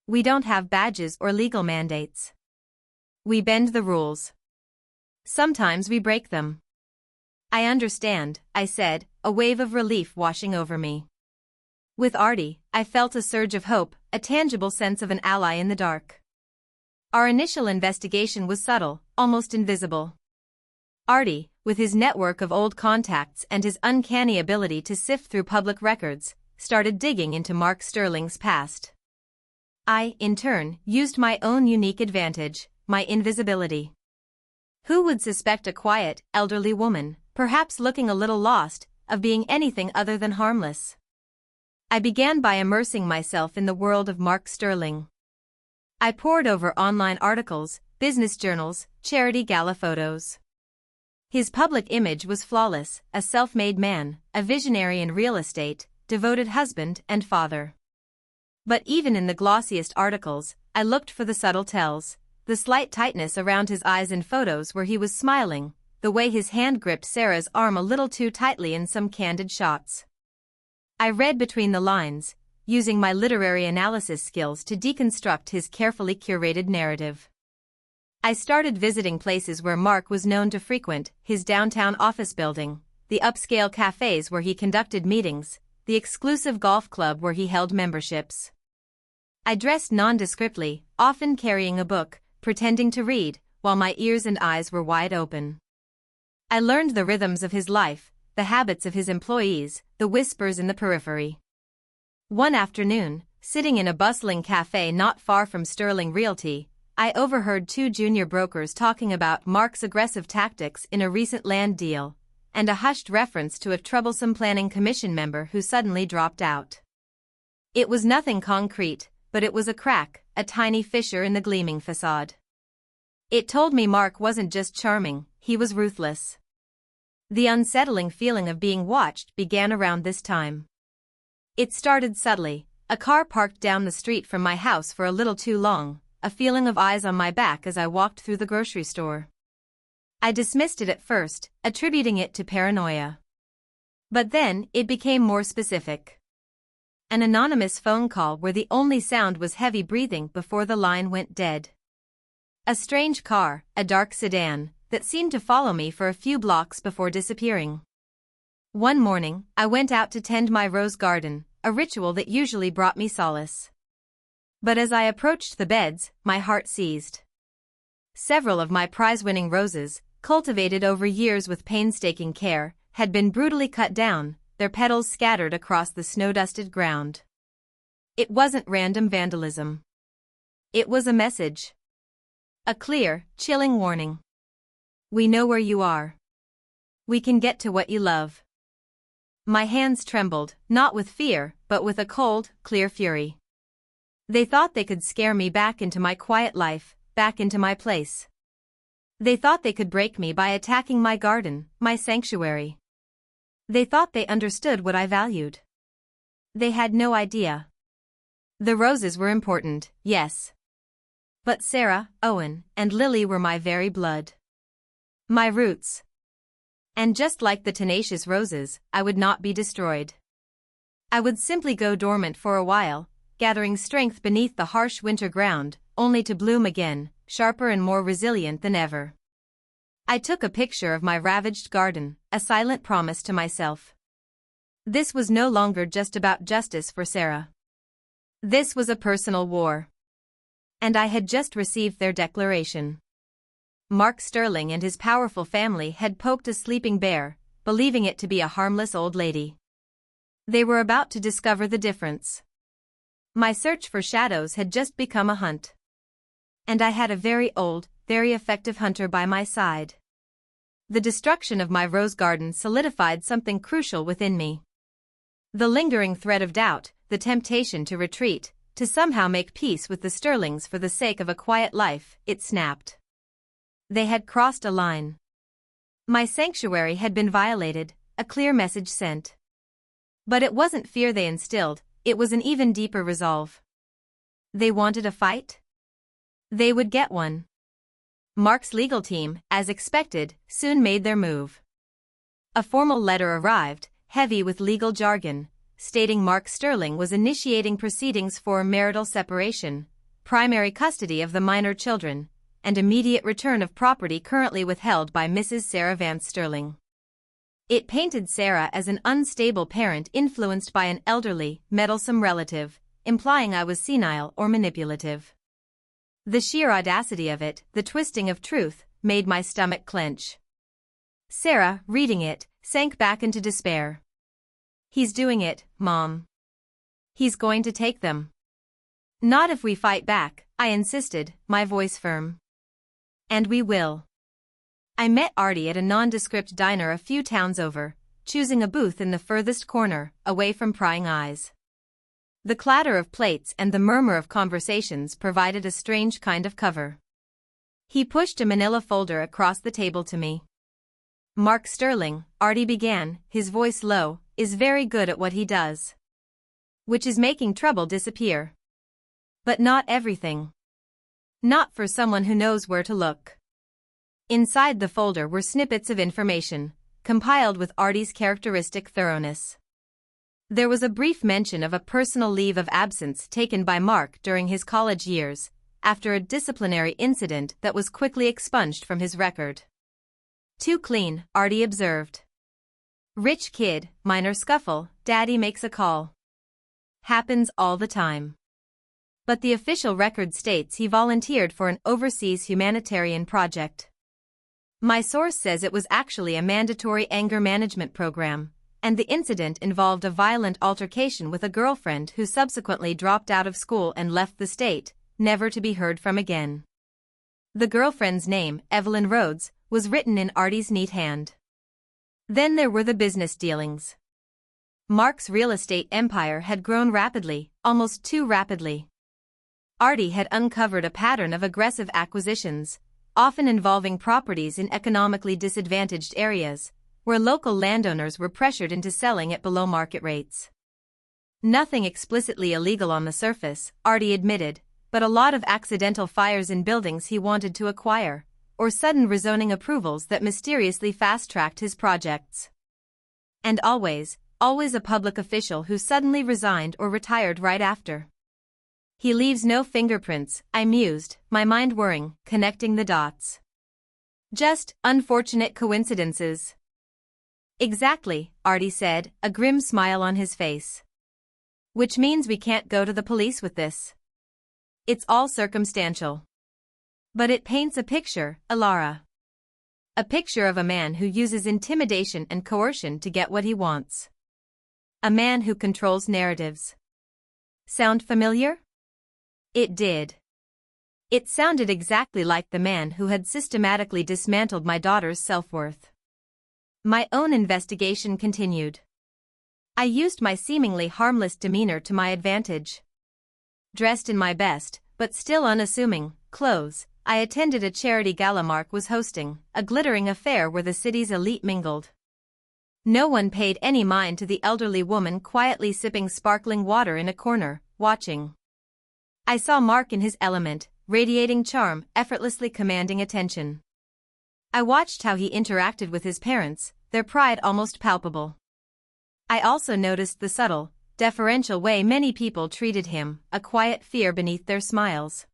We don't have badges or legal mandates. We bend the rules. Sometimes we break them. I understand, I said, a wave of relief washing over me. With Artie, I felt a surge of hope, a tangible sense of an ally in the dark. Our initial investigation was subtle, almost invisible. Artie, with his network of old contacts and his uncanny ability to sift through public records, started digging into Mark Sterling's past. I, in turn, used my own unique advantage, my invisibility. Who would suspect a quiet, elderly woman, perhaps looking a little lost, of being anything other than harmless? I began by immersing myself in the world of Mark Sterling. I pored over online articles, business journals, charity gala photos. His public image was flawless, a self-made man, a visionary in real estate, devoted husband and father. But even in the glossiest articles, I looked for the subtle tells, the slight tightness around his eyes in photos where he was smiling, the way his hand gripped Sarah's arm a little too tightly in some candid shots. I read between the lines, using my literary analysis skills to deconstruct his carefully curated narrative. I started visiting places where Mark was known to frequent, his downtown office building, the upscale cafes where he conducted meetings, the exclusive golf club where he held memberships. I dressed nondescriptly, often carrying a book, pretending to read, while my ears and eyes were wide open. I learned the rhythms of his life, the habits of his employees, the whispers in the periphery. One afternoon, sitting in a bustling cafe not far from Sterling Realty, I overheard two junior brokers talking about Mark's aggressive tactics in a recent land deal, and a hushed reference to a troublesome planning commission member who suddenly dropped out. It was nothing concrete, but it was a crack, a tiny fissure in the gleaming facade. It told me Mark wasn't just charming, he was ruthless. The unsettling feeling of being watched began around this time. It started subtly, a car parked down the street from my house for a little too long, a feeling of eyes on my back as I walked through the grocery store. I dismissed it at first, attributing it to paranoia. But then, it became more specific. An anonymous phone call where the only sound was heavy breathing before the line went dead. A strange car, a dark sedan, that seemed to follow me for a few blocks before disappearing. One morning, I went out to tend my rose garden, a ritual that usually brought me solace. But as I approached the beds, my heart seized. Several of my prize-winning roses, cultivated over years with painstaking care, had been brutally cut down, their petals scattered across the snow-dusted ground. It wasn't random vandalism. It was a message. A clear, chilling warning. We know where you are. We can get to what you love. My hands trembled, not with fear, but with a cold, clear fury. They thought they could scare me back into my quiet life, back into my place. They thought they could break me by attacking my garden, my sanctuary. They thought they understood what I valued. They had no idea. The roses were important, yes. But Sarah, Owen, and Lily were my very blood. My roots. And just like the tenacious roses, I would not be destroyed. I would simply go dormant for a while, gathering strength beneath the harsh winter ground, only to bloom again, sharper and more resilient than ever. I took a picture of my ravaged garden, a silent promise to myself. This was no longer just about justice for Sarah. This was a personal war. And I had just received their declaration. Mark Sterling and his powerful family had poked a sleeping bear, believing it to be a harmless old lady. They were about to discover the difference. My search for shadows had just become a hunt. And I had a very old, very effective hunter by my side. The destruction of my rose garden solidified something crucial within me. The lingering thread of doubt, the temptation to retreat, to somehow make peace with the Sterlings for the sake of a quiet life, it snapped. They had crossed a line. My sanctuary had been violated, a clear message sent. But it wasn't fear they instilled, it was an even deeper resolve. They wanted a fight? They would get one. Mark's legal team, as expected, soon made their move. A formal letter arrived, heavy with legal jargon, stating Mark Sterling was initiating proceedings for marital separation, primary custody of the minor children, and immediate return of property currently withheld by Mrs. Sarah Vance Sterling. It painted Sarah as an unstable parent influenced by an elderly, meddlesome relative, implying I was senile or manipulative. The sheer audacity of it, the twisting of truth, made my stomach clench. Sarah, reading it, sank back into despair. He's doing it, Mom. He's going to take them. Not if we fight back, I insisted, my voice firm. And we will. I met Artie at a nondescript diner a few towns over, choosing a booth in the furthest corner, away from prying eyes. The clatter of plates and the murmur of conversations provided a strange kind of cover. He pushed a manila folder across the table to me. Mark Sterling, Artie began, his voice low, is very good at what he does. Which is making trouble disappear. But not everything. Not for someone who knows where to look. Inside the folder were snippets of information, compiled with Artie's characteristic thoroughness. There was a brief mention of a personal leave of absence taken by Mark during his college years, after a disciplinary incident that was quickly expunged from his record. Too clean, Artie observed. Rich kid, minor scuffle, daddy makes a call. Happens all the time. but the official record states he volunteered for an overseas humanitarian project. My source says it was actually a mandatory anger management program, and the incident involved a violent altercation with a girlfriend who subsequently dropped out of school and left the state, never to be heard from again. The girlfriend's name, Evelyn Rhodes, was written in Artie's neat hand. Then there were the business dealings. Mark's real estate empire had grown rapidly, almost too rapidly. Artie had uncovered a pattern of aggressive acquisitions, often involving properties in economically disadvantaged areas, where local landowners were pressured into selling at below market rates. Nothing explicitly illegal on the surface, Artie admitted, but a lot of accidental fires in buildings he wanted to acquire, or sudden rezoning approvals that mysteriously fast-tracked his projects. And always a public official who suddenly resigned or retired right after. He leaves no fingerprints, I mused, my mind whirring, connecting the dots. Just unfortunate coincidences. Exactly, Artie said, a grim smile on his face. Which means we can't go to the police with this. It's all circumstantial. But it paints a picture, Ilara. A picture of a man who uses intimidation and coercion to get what he wants. A man who controls narratives. Sound familiar? It did. It sounded exactly like the man who had systematically dismantled my daughter's self-worth. My own investigation continued. I used my seemingly harmless demeanor to my advantage. Dressed in my best, but still unassuming, clothes, I attended a charity gala Mark was hosting, a glittering affair where the city's elite mingled. No one paid any mind to the elderly woman quietly sipping sparkling water in a corner, watching. I saw Mark in his element, radiating charm, effortlessly commanding attention. I watched how he interacted with his parents, their pride almost palpable. I also noticed the subtle, deferential way many people treated him, a quiet fear beneath their smiles.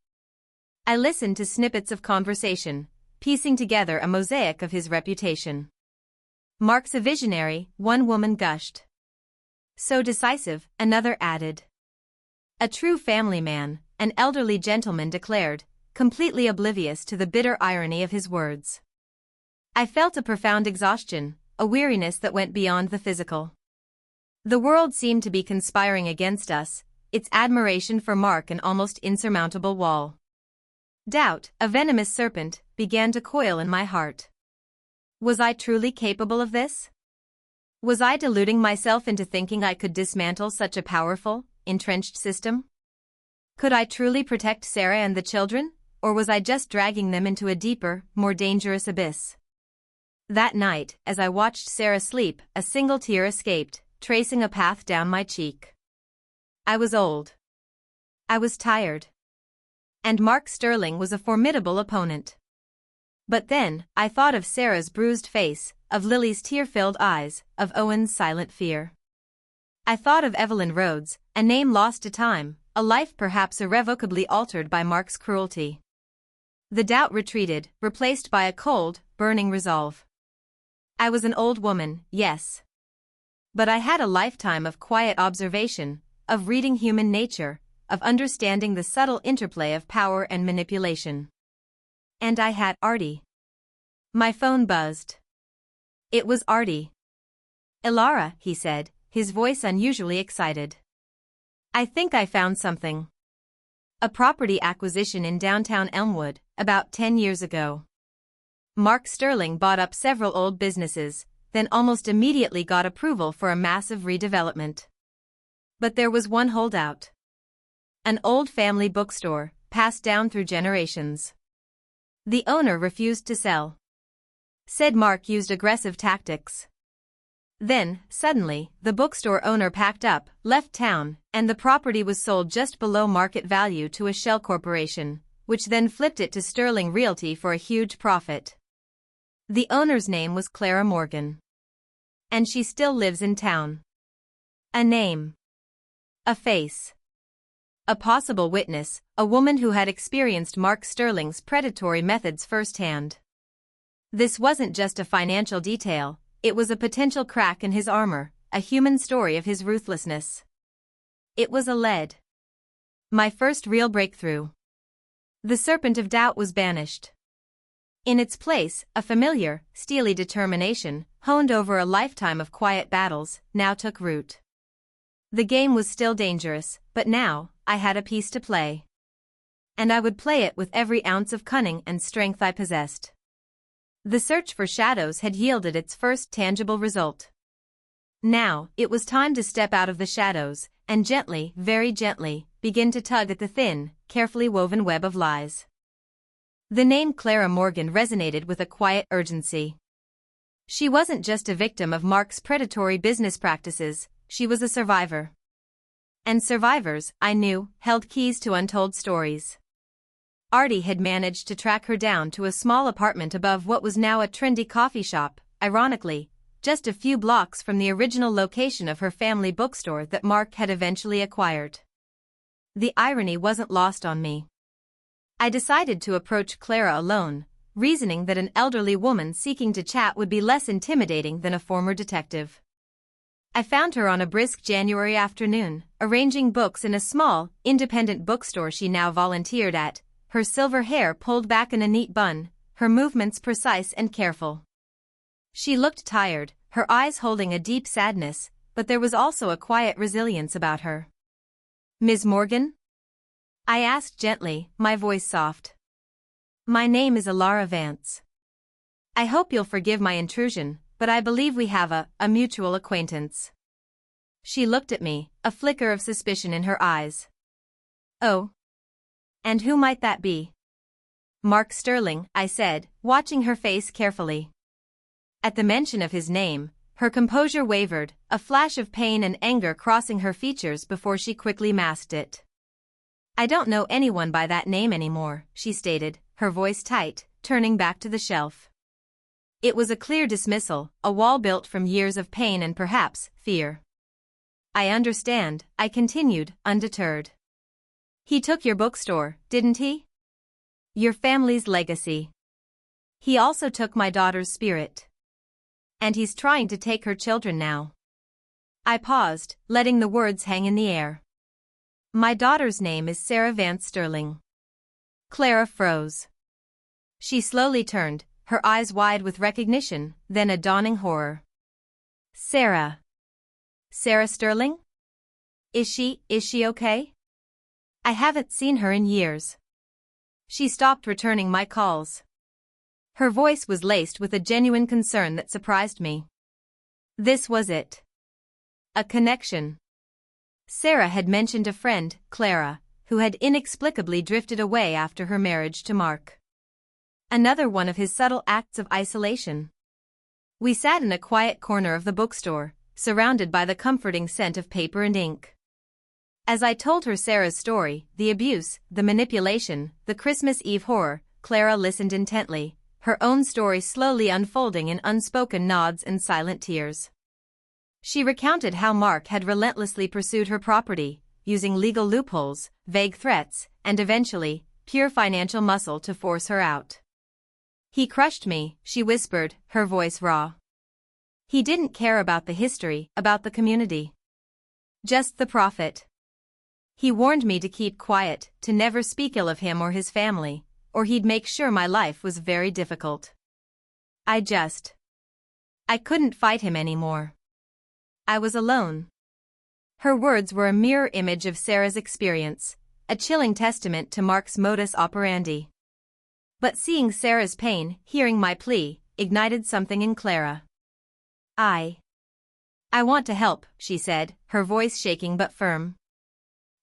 I listened to snippets of conversation, piecing together a mosaic of his reputation. Mark's a visionary, one woman gushed. So decisive, another added. A true family man, an elderly gentleman declared, completely oblivious to the bitter irony of his words. I felt a profound exhaustion, a weariness that went beyond the physical. The world seemed to be conspiring against us, its admiration for Mark an almost insurmountable wall. Doubt, a venomous serpent, began to coil in my heart. Was I truly capable of this? Was I deluding myself into thinking I could dismantle such a powerful, entrenched system? Could I truly protect Sarah and the children, or was I just dragging them into a deeper, more dangerous abyss? That night, as I watched Sarah sleep, a single tear escaped, tracing a path down my cheek. I was old. I was tired. And Mark Sterling was a formidable opponent. But then, I thought of Sarah's bruised face, of Lily's tear-filled eyes, of Owen's silent fear. I thought of Evelyn Rhodes, a name lost to time, a life perhaps irrevocably altered by Mark's cruelty. The doubt retreated, replaced by a cold, burning resolve. I was an old woman, yes. But I had a lifetime of quiet observation, of reading human nature, of understanding the subtle interplay of power and manipulation. And I had Artie. My phone buzzed. It was Artie. Ilara, he said, his voice unusually excited. I think I found something. A property acquisition in downtown Elmwood, about 10 years ago. Mark Sterling bought up several old businesses, then almost immediately got approval for a massive redevelopment. But there was one holdout. An old family bookstore, passed down through generations. The owner refused to sell. Said Mark used aggressive tactics. Then, suddenly, the bookstore owner packed up, left town, and the property was sold just below market value to a shell corporation, which then flipped it to Sterling Realty for a huge profit. The owner's name was Clara Morgan. And she still lives in town. A name. A face. A possible witness, a woman who had experienced Mark Sterling's predatory methods firsthand. This wasn't just a financial detail, it was a potential crack in his armor, a human story of his ruthlessness. It was a lead. My first real breakthrough. The serpent of doubt was banished. In its place, a familiar, steely determination, honed over a lifetime of quiet battles, now took root. The game was still dangerous, but now, I had a piece to play. And I would play it with every ounce of cunning and strength I possessed. The search for shadows had yielded its first tangible result. Now, it was time to step out of the shadows, and gently, very gently, begin to tug at the thin, carefully woven web of lies. The name Clara Morgan resonated with a quiet urgency. She wasn't just a victim of Mark's predatory business practices, she was a survivor. And survivors, I knew, held keys to untold stories. Artie had managed to track her down to a small apartment above what was now a trendy coffee shop, ironically, just a few blocks from the original location of her family bookstore that Mark had eventually acquired. The irony wasn't lost on me. I decided to approach Clara alone, reasoning that an elderly woman seeking to chat would be less intimidating than a former detective. I found her on a brisk January afternoon, arranging books in a small, independent bookstore she now volunteered at, her silver hair pulled back in a neat bun, her movements precise and careful. She looked tired, her eyes holding a deep sadness, but there was also a quiet resilience about her. "Ms. Morgan?" I asked gently, my voice soft. "My name is Alara Vance. I hope you'll forgive my intrusion, but I believe we have a mutual acquaintance." She looked at me, a flicker of suspicion in her eyes. "Oh? And who might that be?" "Mark Sterling," I said, watching her face carefully. At the mention of his name, her composure wavered, a flash of pain and anger crossing her features before she quickly masked it. "I don't know anyone by that name anymore," she stated, her voice tight, turning back to the shelf. It was a clear dismissal, a wall built from years of pain and perhaps fear. "I understand," I continued, undeterred. "He took your bookstore, didn't he? Your family's legacy. He also took my daughter's spirit. And he's trying to take her children now." I paused, letting the words hang in the air. "My daughter's name is Sarah Vance Sterling." Clara froze. She slowly turned, her eyes wide with recognition, then a dawning horror. "Sarah. Sarah Sterling? Is she okay? I haven't seen her in years." She stopped returning my calls. Her voice was laced with a genuine concern that surprised me. This was it. A connection. Sarah had mentioned a friend, Clara, who had inexplicably drifted away after her marriage to Mark. Another one of his subtle acts of isolation. We sat in a quiet corner of the bookstore, surrounded by the comforting scent of paper and ink. As I told her Sarah's story, the abuse, the manipulation, the Christmas Eve horror, Clara listened intently, her own story slowly unfolding in unspoken nods and silent tears. She recounted how Mark had relentlessly pursued her property, using legal loopholes, vague threats, and eventually, pure financial muscle to force her out. "He crushed me," she whispered, her voice raw. "He didn't care about the history, about the community. Just the profit. He warned me to keep quiet, to never speak ill of him or his family, or he'd make sure my life was very difficult. I couldn't fight him anymore. I was alone." Her words were a mirror image of Sarah's experience, a chilling testament to Mark's modus operandi. But seeing Sarah's pain, hearing my plea, ignited something in Clara. I want to help," she said, her voice shaking but firm.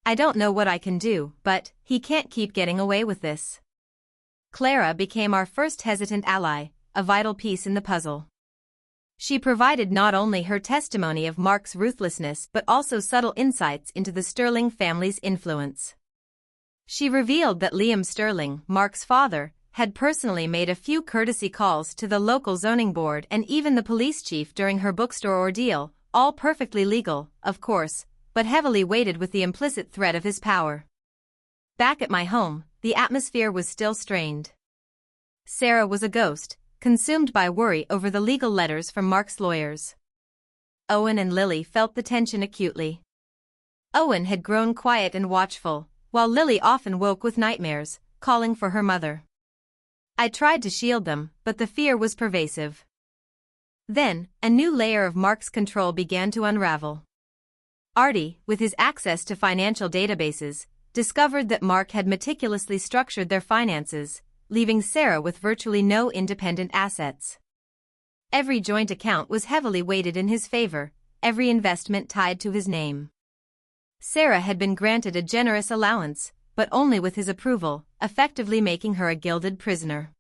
"I don't know what I can do, but he can't keep getting away with this." Clara became our first hesitant ally, a vital piece in the puzzle. She provided not only her testimony of Mark's ruthlessness but also subtle insights into the Sterling family's influence. She revealed that Liam Sterling, Mark's father, had personally made a few courtesy calls to the local zoning board and even the police chief during her bookstore ordeal, all perfectly legal, of course, but heavily weighted with the implicit threat of his power. Back at my home, the atmosphere was still strained. Sarah was a ghost, consumed by worry over the legal letters from Mark's lawyers. Owen and Lily felt the tension acutely. Owen had grown quiet and watchful, while Lily often woke with nightmares, calling for her mother. I tried to shield them, but the fear was pervasive. Then, a new layer of Mark's control began to unravel. Artie, with his access to financial databases, discovered that Mark had meticulously structured their finances, leaving Sarah with virtually no independent assets. Every joint account was heavily weighted in his favor, every investment tied to his name. Sarah had been granted a generous allowance, but only with his approval, effectively making her a gilded prisoner.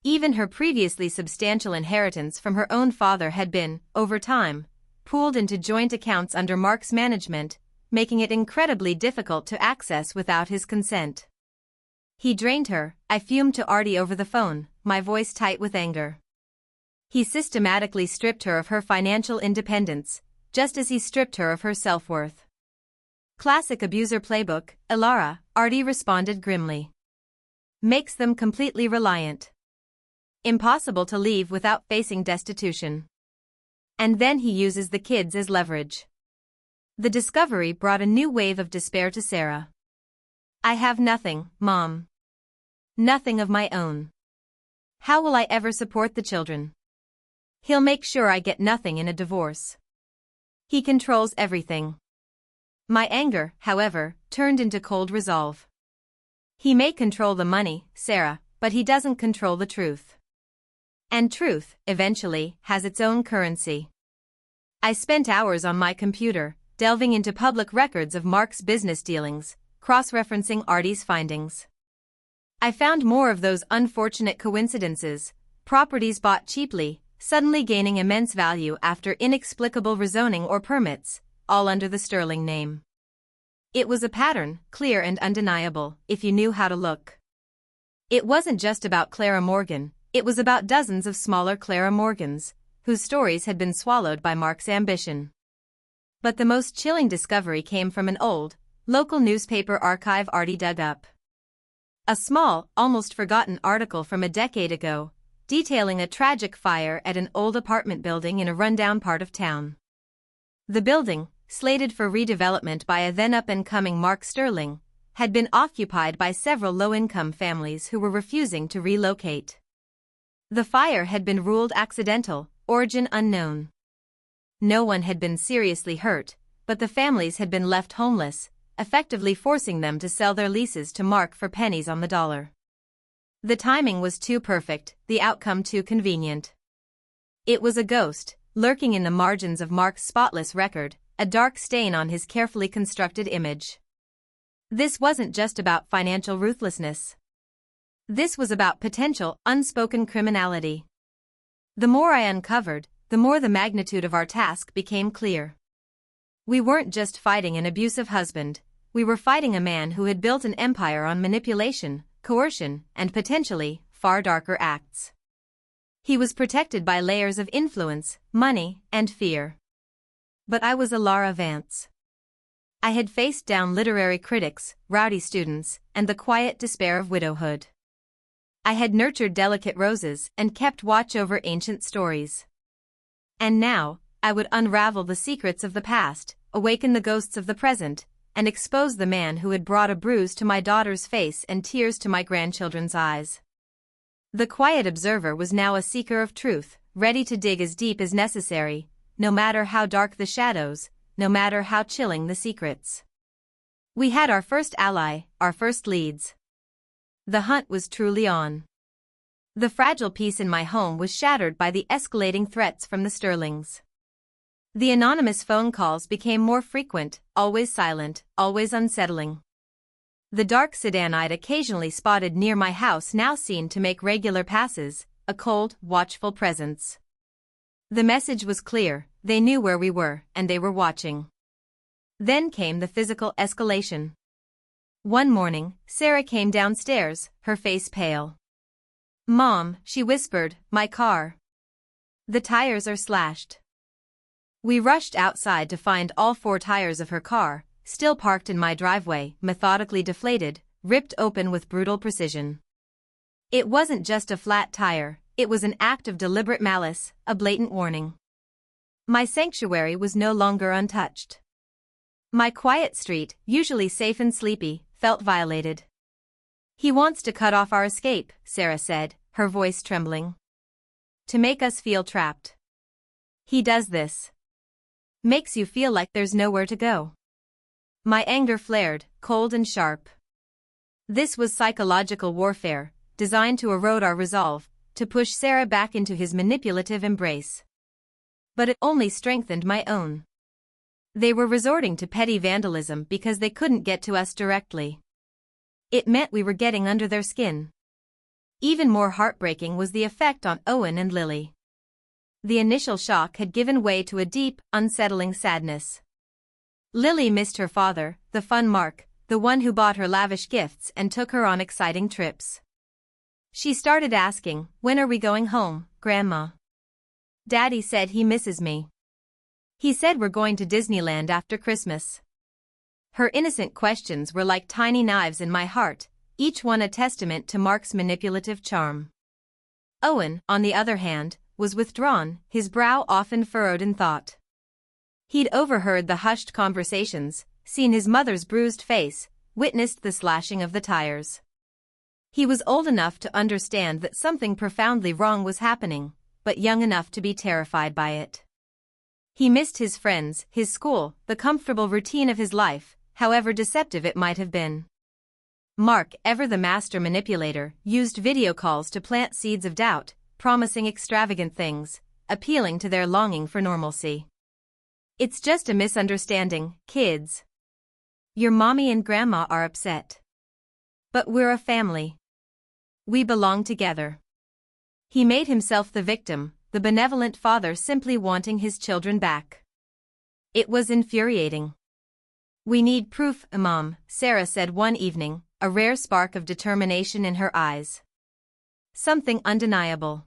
Even her previously substantial inheritance from her own father had been, over time, pooled into joint accounts under Mark's management, making it incredibly difficult to access without his consent. He drained her, I fumed to Artie over the phone, my voice tight with anger. He systematically stripped her of her financial independence, just as he stripped her of her self-worth. Classic abuser playbook, Ilara, Artie responded grimly. Makes them completely reliant. Impossible to leave without facing destitution. And then he uses the kids as leverage. The discovery brought a new wave of despair to Sarah. I have nothing, Mom. Nothing of my own. How will I ever support the children? He'll make sure I get nothing in a divorce. He controls everything. My anger, however, turned into cold resolve. He may control the money, Sarah, but he doesn't control the truth. And truth, eventually, has its own currency. I spent hours on my computer, delving into public records of Mark's business dealings, cross-referencing Artie's findings. I found more of those unfortunate coincidences, properties bought cheaply, suddenly gaining immense value after inexplicable rezoning or permits, all under the Sterling name. It was a pattern, clear and undeniable, if you knew how to look. It wasn't just about Clara Morgan, it was about dozens of smaller Clara Morgans, whose stories had been swallowed by Mark's ambition. But the most chilling discovery came from an old, local newspaper archive Artie dug up. A small, almost forgotten article from a decade ago, detailing a tragic fire at an old apartment building in a rundown part of town. The building, slated for redevelopment by a then up-and-coming Mark Sterling, had been occupied by several low-income families who were refusing to relocate. The fire had been ruled accidental, origin unknown. No one had been seriously hurt, but the families had been left homeless, effectively forcing them to sell their leases to Mark for pennies on the dollar. The timing was too perfect, the outcome too convenient. It was a ghost, lurking in the margins of Mark's spotless record, a dark stain on his carefully constructed image. This wasn't just about financial ruthlessness. This was about potential, unspoken criminality. The more I uncovered, the more the magnitude of our task became clear. We weren't just fighting an abusive husband, we were fighting a man who had built an empire on manipulation, coercion, and potentially, far darker acts. He was protected by layers of influence, money, and fear. But I was Ilara Vance. I had faced down literary critics, rowdy students, and the quiet despair of widowhood. I had nurtured delicate roses and kept watch over ancient stories. And now, I would unravel the secrets of the past, awaken the ghosts of the present, and expose the man who had brought a bruise to my daughter's face and tears to my grandchildren's eyes. The quiet observer was now a seeker of truth, ready to dig as deep as necessary, no matter how dark the shadows, no matter how chilling the secrets. We had our first ally, our first leads. The hunt was truly on. The fragile peace in my home was shattered by the escalating threats from the Sterlings. The anonymous phone calls became more frequent, always silent, always unsettling. The dark sedan I'd occasionally spotted near my house now seemed to make regular passes, a cold, watchful presence. The message was clear, they knew where we were, and they were watching. Then came the physical escalation. One morning, Sarah came downstairs, her face pale. "Mom," she whispered, "my car. The tires are slashed." We rushed outside to find all 4 tires of her car, still parked in my driveway, methodically deflated, ripped open with brutal precision. It wasn't just a flat tire, it was an act of deliberate malice, a blatant warning. My sanctuary was no longer untouched. My quiet street, usually safe and sleepy, felt violated. "He wants to cut off our escape," Sarah said, her voice trembling. "To make us feel trapped. He does this. Makes you feel like there's nowhere to go." My anger flared, cold and sharp. This was psychological warfare, designed to erode our resolve, to push Sarah back into his manipulative embrace. But it only strengthened my own. They were resorting to petty vandalism because they couldn't get to us directly. It meant we were getting under their skin. Even more heartbreaking was the effect on Owen and Lily. The initial shock had given way to a deep, unsettling sadness. Lily missed her father, the fun Mark, the one who bought her lavish gifts and took her on exciting trips. She started asking, "When are we going home, Grandma?" "Daddy said he misses me. He said we're going to Disneyland after Christmas." Her innocent questions were like tiny knives in my heart, each one a testament to Mark's manipulative charm. Owen, on the other hand, was withdrawn, his brow often furrowed in thought. He'd overheard the hushed conversations, seen his mother's bruised face, witnessed the slashing of the tires. He was old enough to understand that something profoundly wrong was happening, but young enough to be terrified by it. He missed his friends, his school, the comfortable routine of his life, however deceptive it might have been. Mark, ever the master manipulator, used video calls to plant seeds of doubt, promising extravagant things, appealing to their longing for normalcy. "It's just a misunderstanding, kids. Your mommy and grandma are upset. But we're a family. We belong together." He made himself the victim, the benevolent father simply wanting his children back. It was infuriating. "We need proof, Mom," Sarah said one evening, a rare spark of determination in her eyes. "Something undeniable.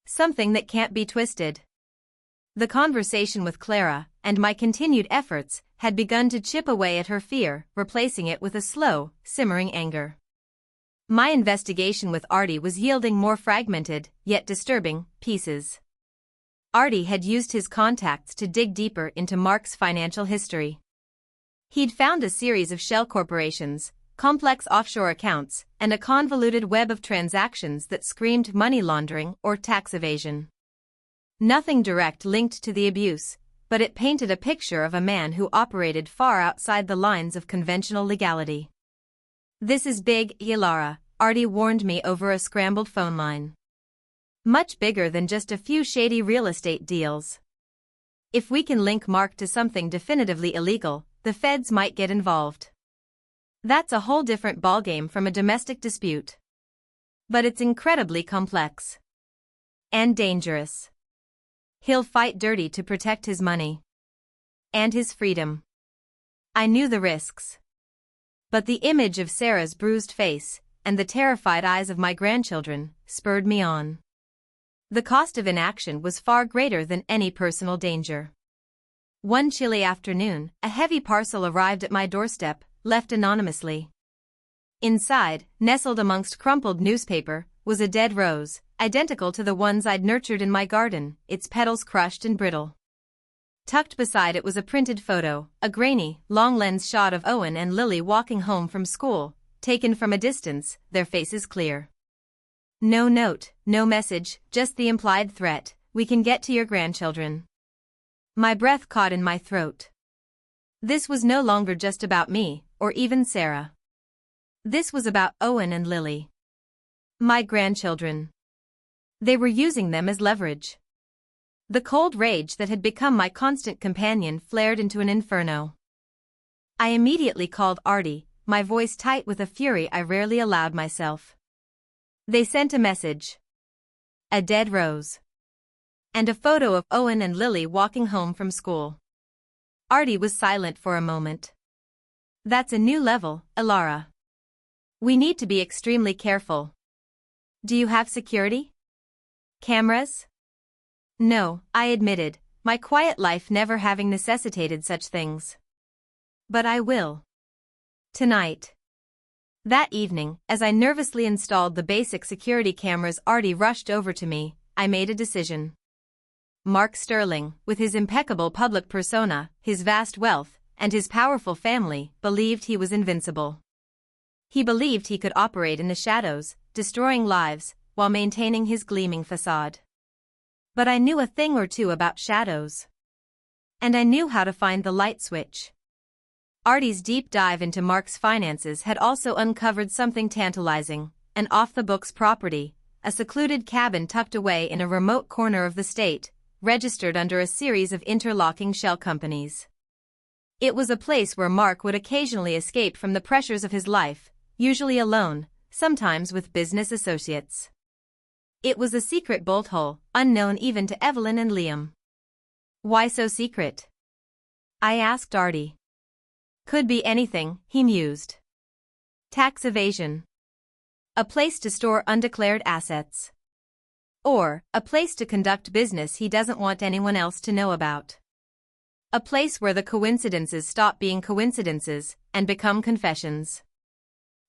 Something that can't be twisted." The conversation with Clara, and my continued efforts, had begun to chip away at her fear, replacing it with a slow, simmering anger. My investigation with Artie was yielding more fragmented, yet disturbing, pieces. Artie had used his contacts to dig deeper into Mark's financial history. He'd found a series of shell corporations, complex offshore accounts, and a convoluted web of transactions that screamed money laundering or tax evasion. Nothing direct linked to the abuse, but it painted a picture of a man who operated far outside the lines of conventional legality. "This is big, Yalara," Artie warned me over a scrambled phone line. "Much bigger than just a few shady real estate deals. If we can link Mark to something definitively illegal, the feds might get involved. That's a whole different ballgame from a domestic dispute. But it's incredibly complex. And dangerous. He'll fight dirty to protect his money. And his freedom." I knew the risks. But the image of Sarah's bruised face, and the terrified eyes of my grandchildren, spurred me on. The cost of inaction was far greater than any personal danger. One chilly afternoon, a heavy parcel arrived at my doorstep, left anonymously. Inside, nestled amongst crumpled newspaper, was a dead rose, identical to the ones I'd nurtured in my garden, its petals crushed and brittle. Tucked beside it was a printed photo, a grainy, long-lens shot of Owen and Lily walking home from school, taken from a distance, their faces clear. No note, no message, just the implied threat, "We can get to your grandchildren." My breath caught in my throat. This was no longer just about me, or even Sarah. This was about Owen and Lily. My grandchildren. They were using them as leverage. The cold rage that had become my constant companion flared into an inferno. I immediately called Artie, my voice tight with a fury I rarely allowed myself. They sent a message. A dead rose. And a photo of Owen and Lily walking home from school. Artie was silent for a moment. "That's a new level, Ilara. We need to be extremely careful. Do you have security? Cameras?" "No," I admitted, my quiet life never having necessitated such things. "But I will. Tonight." That evening, as I nervously installed the basic security cameras Artie rushed over to me, I made a decision. Mark Sterling, with his impeccable public persona, his vast wealth, and his powerful family, believed he was invincible. He believed he could operate in the shadows, destroying lives, while maintaining his gleaming facade. But I knew a thing or two about shadows. And I knew how to find the light switch. Artie's deep dive into Mark's finances had also uncovered something tantalizing: an off-the-books property, a secluded cabin tucked away in a remote corner of the state, registered under a series of interlocking shell companies. It was a place where Mark would occasionally escape from the pressures of his life, usually alone, sometimes with business associates. It was a secret bolt hole, unknown even to Evelyn and Liam. Why so secret? I asked Artie. Could be anything, he mused. Tax evasion. A place to store undeclared assets. Or, a place to conduct business he doesn't want anyone else to know about. A place where the coincidences stop being coincidences and become confessions.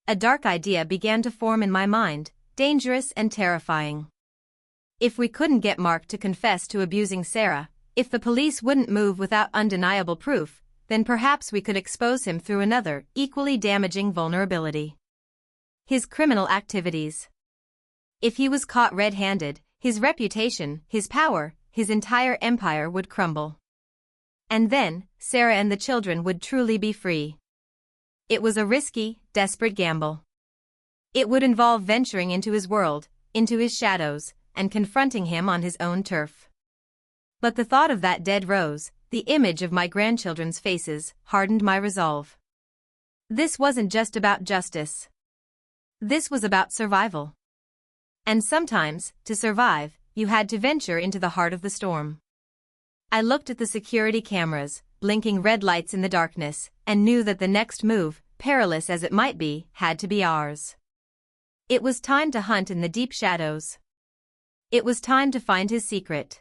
A dark idea began to form in my mind, dangerous and terrifying. If we couldn't get Mark to confess to abusing Sarah, if the police wouldn't move without undeniable proof, then perhaps we could expose him through another, equally damaging vulnerability. His criminal activities. If he was caught red-handed, his reputation, his power, his entire empire would crumble. And then, Sarah and the children would truly be free. It was a risky, desperate gamble. It would involve venturing into his world, into his shadows, and confronting him on his own turf. But the thought of that dead rose, the image of my grandchildren's faces, hardened my resolve. This wasn't just about justice. This was about survival. And sometimes, to survive, you had to venture into the heart of the storm. I looked at the security cameras, blinking red lights in the darkness, and knew that the next move, perilous as it might be, had to be ours. It was time to hunt in the deep shadows. It was time to find his secret.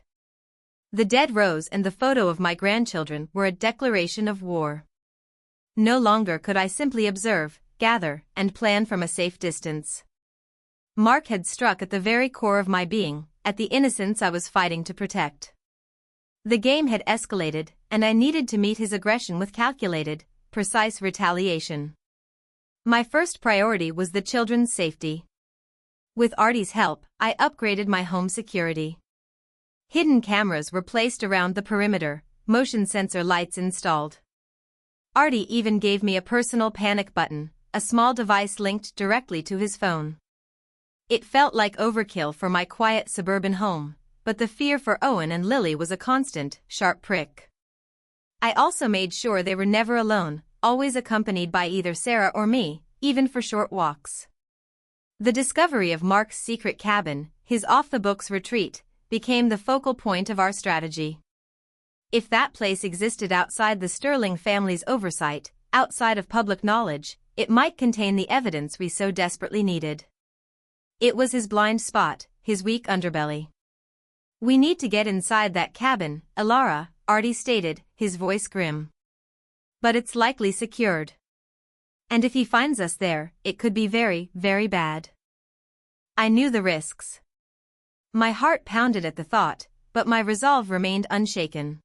The dead rose and the photo of my grandchildren were a declaration of war. No longer could I simply observe, gather, and plan from a safe distance. Mark had struck at the very core of my being, at the innocence I was fighting to protect. The game had escalated, and I needed to meet his aggression with calculated, precise retaliation. My first priority was the children's safety. With Artie's help, I upgraded my home security. Hidden cameras were placed around the perimeter, motion sensor lights installed. Artie even gave me a personal panic button, a small device linked directly to his phone. It felt like overkill for my quiet suburban home, but the fear for Owen and Lily was a constant, sharp prick. I also made sure they were never alone, always accompanied by either Sarah or me, even for short walks. The discovery of Mark's secret cabin, his off-the-books retreat, became the focal point of our strategy. If that place existed outside the Sterling family's oversight, outside of public knowledge, it might contain the evidence we so desperately needed. It was his blind spot, his weak underbelly. "We need to get inside that cabin, Elara," Artie stated, his voice grim. "But it's likely secured. And if he finds us there, it could be very, very bad." I knew the risks. My heart pounded at the thought, but my resolve remained unshaken.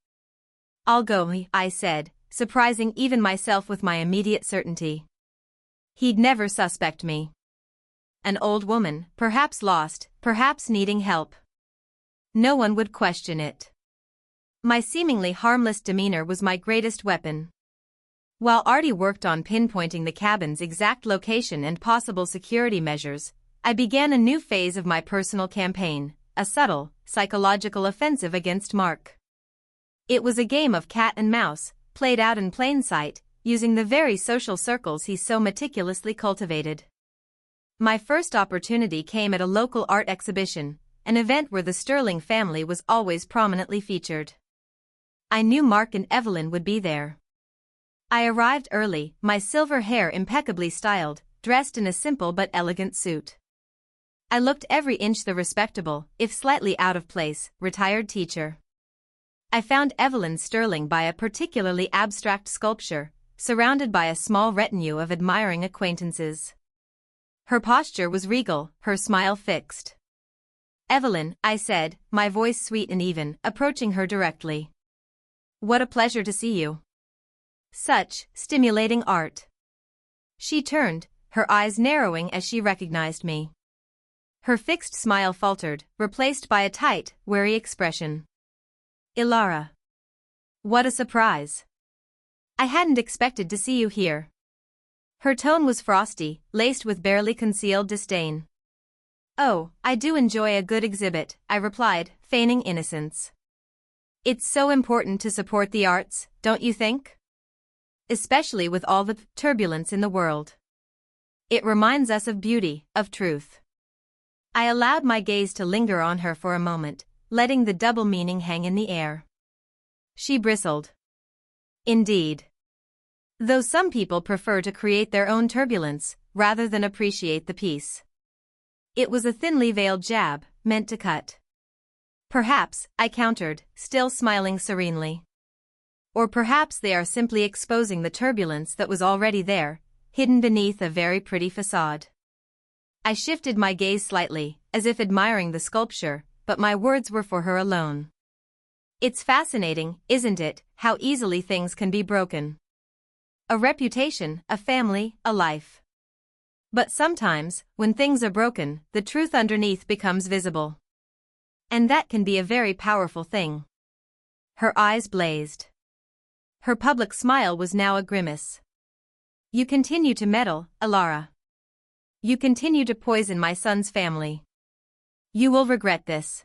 "I'll go," I said, surprising even myself with my immediate certainty. He'd never suspect me. An old woman, perhaps lost, perhaps needing help. No one would question it. My seemingly harmless demeanor was my greatest weapon. While Artie worked on pinpointing the cabin's exact location and possible security measures, I began a new phase of my personal campaign, a subtle, psychological offensive against Mark. It was a game of cat and mouse, played out in plain sight, using the very social circles he so meticulously cultivated. My first opportunity came at a local art exhibition, an event where the Sterling family was always prominently featured. I knew Mark and Evelyn would be there. I arrived early, my silver hair impeccably styled, dressed in a simple but elegant suit. I looked every inch the respectable, if slightly out of place, retired teacher. I found Evelyn Sterling by a particularly abstract sculpture, surrounded by a small retinue of admiring acquaintances. Her posture was regal, her smile fixed. "Evelyn," I said, my voice sweet and even, approaching her directly. "What a pleasure to see you. Such stimulating art." She turned, her eyes narrowing as she recognized me. Her fixed smile faltered, replaced by a tight, wary expression. Ilara. What a surprise. I hadn't expected to see you here. Her tone was frosty, laced with barely concealed disdain. Oh, I do enjoy a good exhibit, I replied, feigning innocence. It's so important to support the arts, don't you think? Especially with all the turbulence in the world. It reminds us of beauty, of truth. I allowed my gaze to linger on her for a moment, letting the double meaning hang in the air. She bristled. Indeed. Though some people prefer to create their own turbulence, rather than appreciate the peace. It was a thinly veiled jab, meant to cut. Perhaps, I countered, still smiling serenely. Or perhaps they are simply exposing the turbulence that was already there, hidden beneath a very pretty facade. I shifted my gaze slightly, as if admiring the sculpture, but my words were for her alone. It's fascinating, isn't it, how easily things can be broken? A reputation, a family, a life. But sometimes, when things are broken, the truth underneath becomes visible. And that can be a very powerful thing. Her eyes blazed. Her public smile was now a grimace. You continue to meddle, Ilara. You continue to poison my son's family. You will regret this.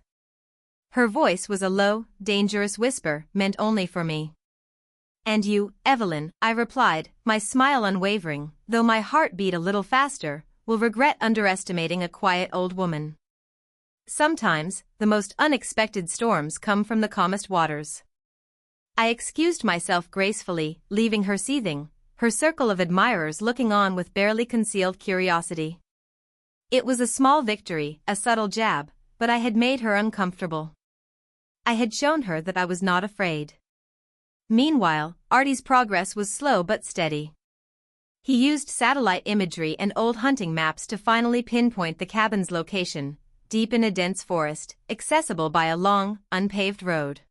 Her voice was a low, dangerous whisper, meant only for me. And you, Evelyn, I replied, my smile unwavering, though my heart beat a little faster, will regret underestimating a quiet old woman. Sometimes, the most unexpected storms come from the calmest waters. I excused myself gracefully, leaving her seething, her circle of admirers looking on with barely concealed curiosity. It was a small victory, a subtle jab, but I had made her uncomfortable. I had shown her that I was not afraid. Meanwhile, Artie's progress was slow but steady. He used satellite imagery and old hunting maps to finally pinpoint the cabin's location, deep in a dense forest, accessible by a long, unpaved road.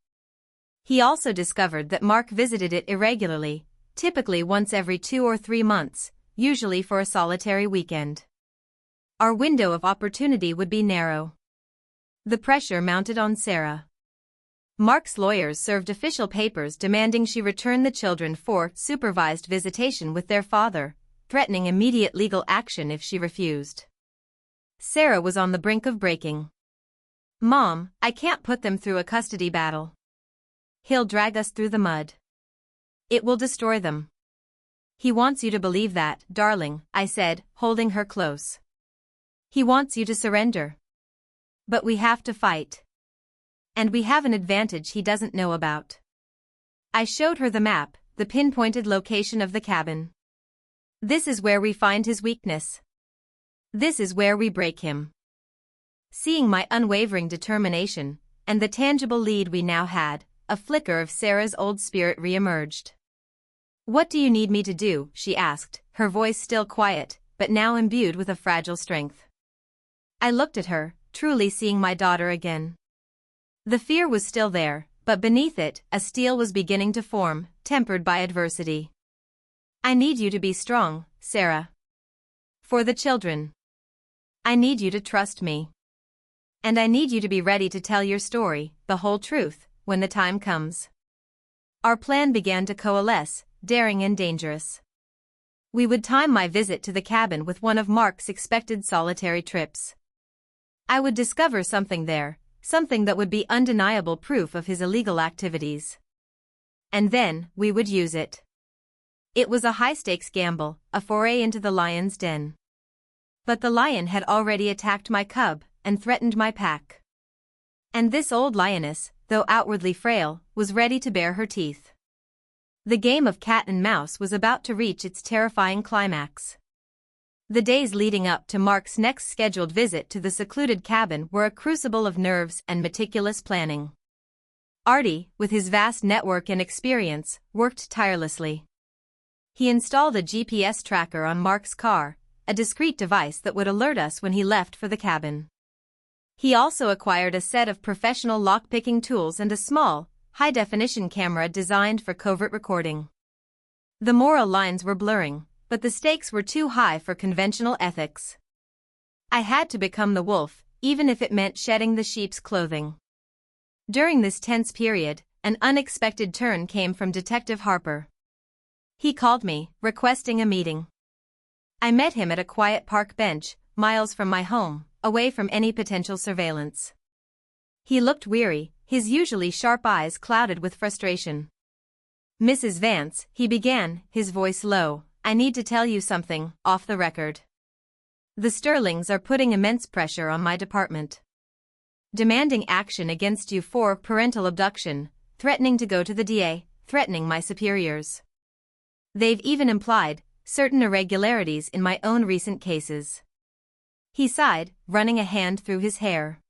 He also discovered that Mark visited it irregularly, typically once every 2 or 3 months, usually for a solitary weekend. Our window of opportunity would be narrow. The pressure mounted on Sarah. Mark's lawyers served official papers demanding she return the children for supervised visitation with their father, threatening immediate legal action if she refused. Sarah was on the brink of breaking. Mom, I can't put them through a custody battle. He'll drag us through the mud. It will destroy them. He wants you to believe that, darling, I said, holding her close. He wants you to surrender. But we have to fight. And we have an advantage he doesn't know about. I showed her the map, the pinpointed location of the cabin. This is where we find his weakness. This is where we break him. Seeing my unwavering determination, and the tangible lead we now had, a flicker of Sarah's old spirit re-emerged. What do you need me to do? She asked, her voice still quiet, but now imbued with a fragile strength. I looked at her, truly seeing my daughter again. The fear was still there, but beneath it, a steel was beginning to form, tempered by adversity. I need you to be strong, Sarah. For the children. I need you to trust me. And I need you to be ready to tell your story, the whole truth, when the time comes. Our plan began to coalesce, daring and dangerous. We would time my visit to the cabin with one of Mark's expected solitary trips. I would discover something there, something that would be undeniable proof of his illegal activities. And then, we would use it. It was a high-stakes gamble, a foray into the lion's den. But the lion had already attacked my cub, and threatened my pack. And this old lioness, though outwardly frail, was ready to bare her teeth. The game of cat and mouse was about to reach its terrifying climax. The days leading up to Mark's next scheduled visit to the secluded cabin were a crucible of nerves and meticulous planning. Artie, with his vast network and experience, worked tirelessly. He installed a GPS tracker on Mark's car, a discreet device that would alert us when he left for the cabin. He also acquired a set of professional lockpicking tools and a small, high-definition camera designed for covert recording. The moral lines were blurring, but the stakes were too high for conventional ethics. I had to become the wolf, even if it meant shedding the sheep's clothing. During this tense period, an unexpected turn came from Detective Harper. He called me, requesting a meeting. I met him at a quiet park bench, miles from my home, away from any potential surveillance. He looked weary, his usually sharp eyes clouded with frustration. "Mrs. Vance," he began, his voice low, "I need to tell you something, off the record. The Sterlings are putting immense pressure on my department. Demanding action against you for parental abduction, threatening to go to the DA, threatening my superiors. They've even implied certain irregularities in my own recent cases." He sighed, running a hand through his hair.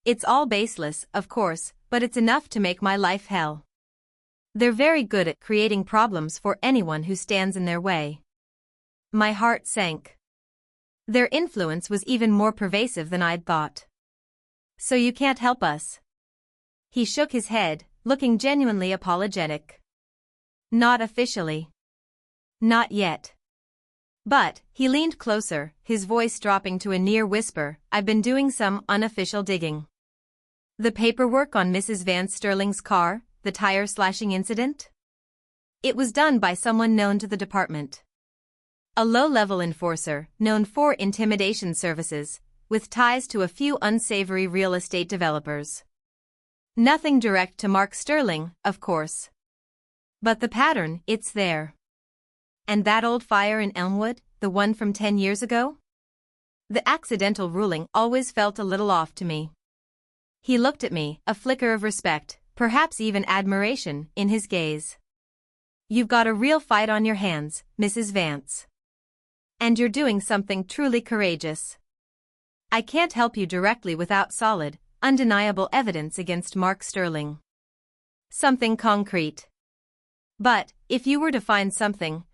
"It's all baseless, of course, but it's enough to make my life hell. They're very good at creating problems for anyone who stands in their way." My heart sank. Their influence was even more pervasive than I'd thought. "So you can't help us?" He shook his head, looking genuinely apologetic. "Not officially. Not yet. But," he leaned closer, his voice dropping to a near whisper, "I've been doing some unofficial digging. The paperwork on Mrs. Van Sterling's car, the tire slashing incident? It was done by someone known to the department. A low-level enforcer, known for intimidation services, with ties to a few unsavory real estate developers. Nothing direct to Mark Sterling, of course. But the pattern, it's there. And that old fire in Elmwood, the one from 10 years ago? The accidental ruling always felt a little off to me." He looked at me, a flicker of respect, perhaps even admiration, in his gaze. "You've got a real fight on your hands, Mrs. Vance. And you're doing something truly courageous. I can't help you directly without solid, undeniable evidence against Mark Sterling. Something concrete. But, if you were to find something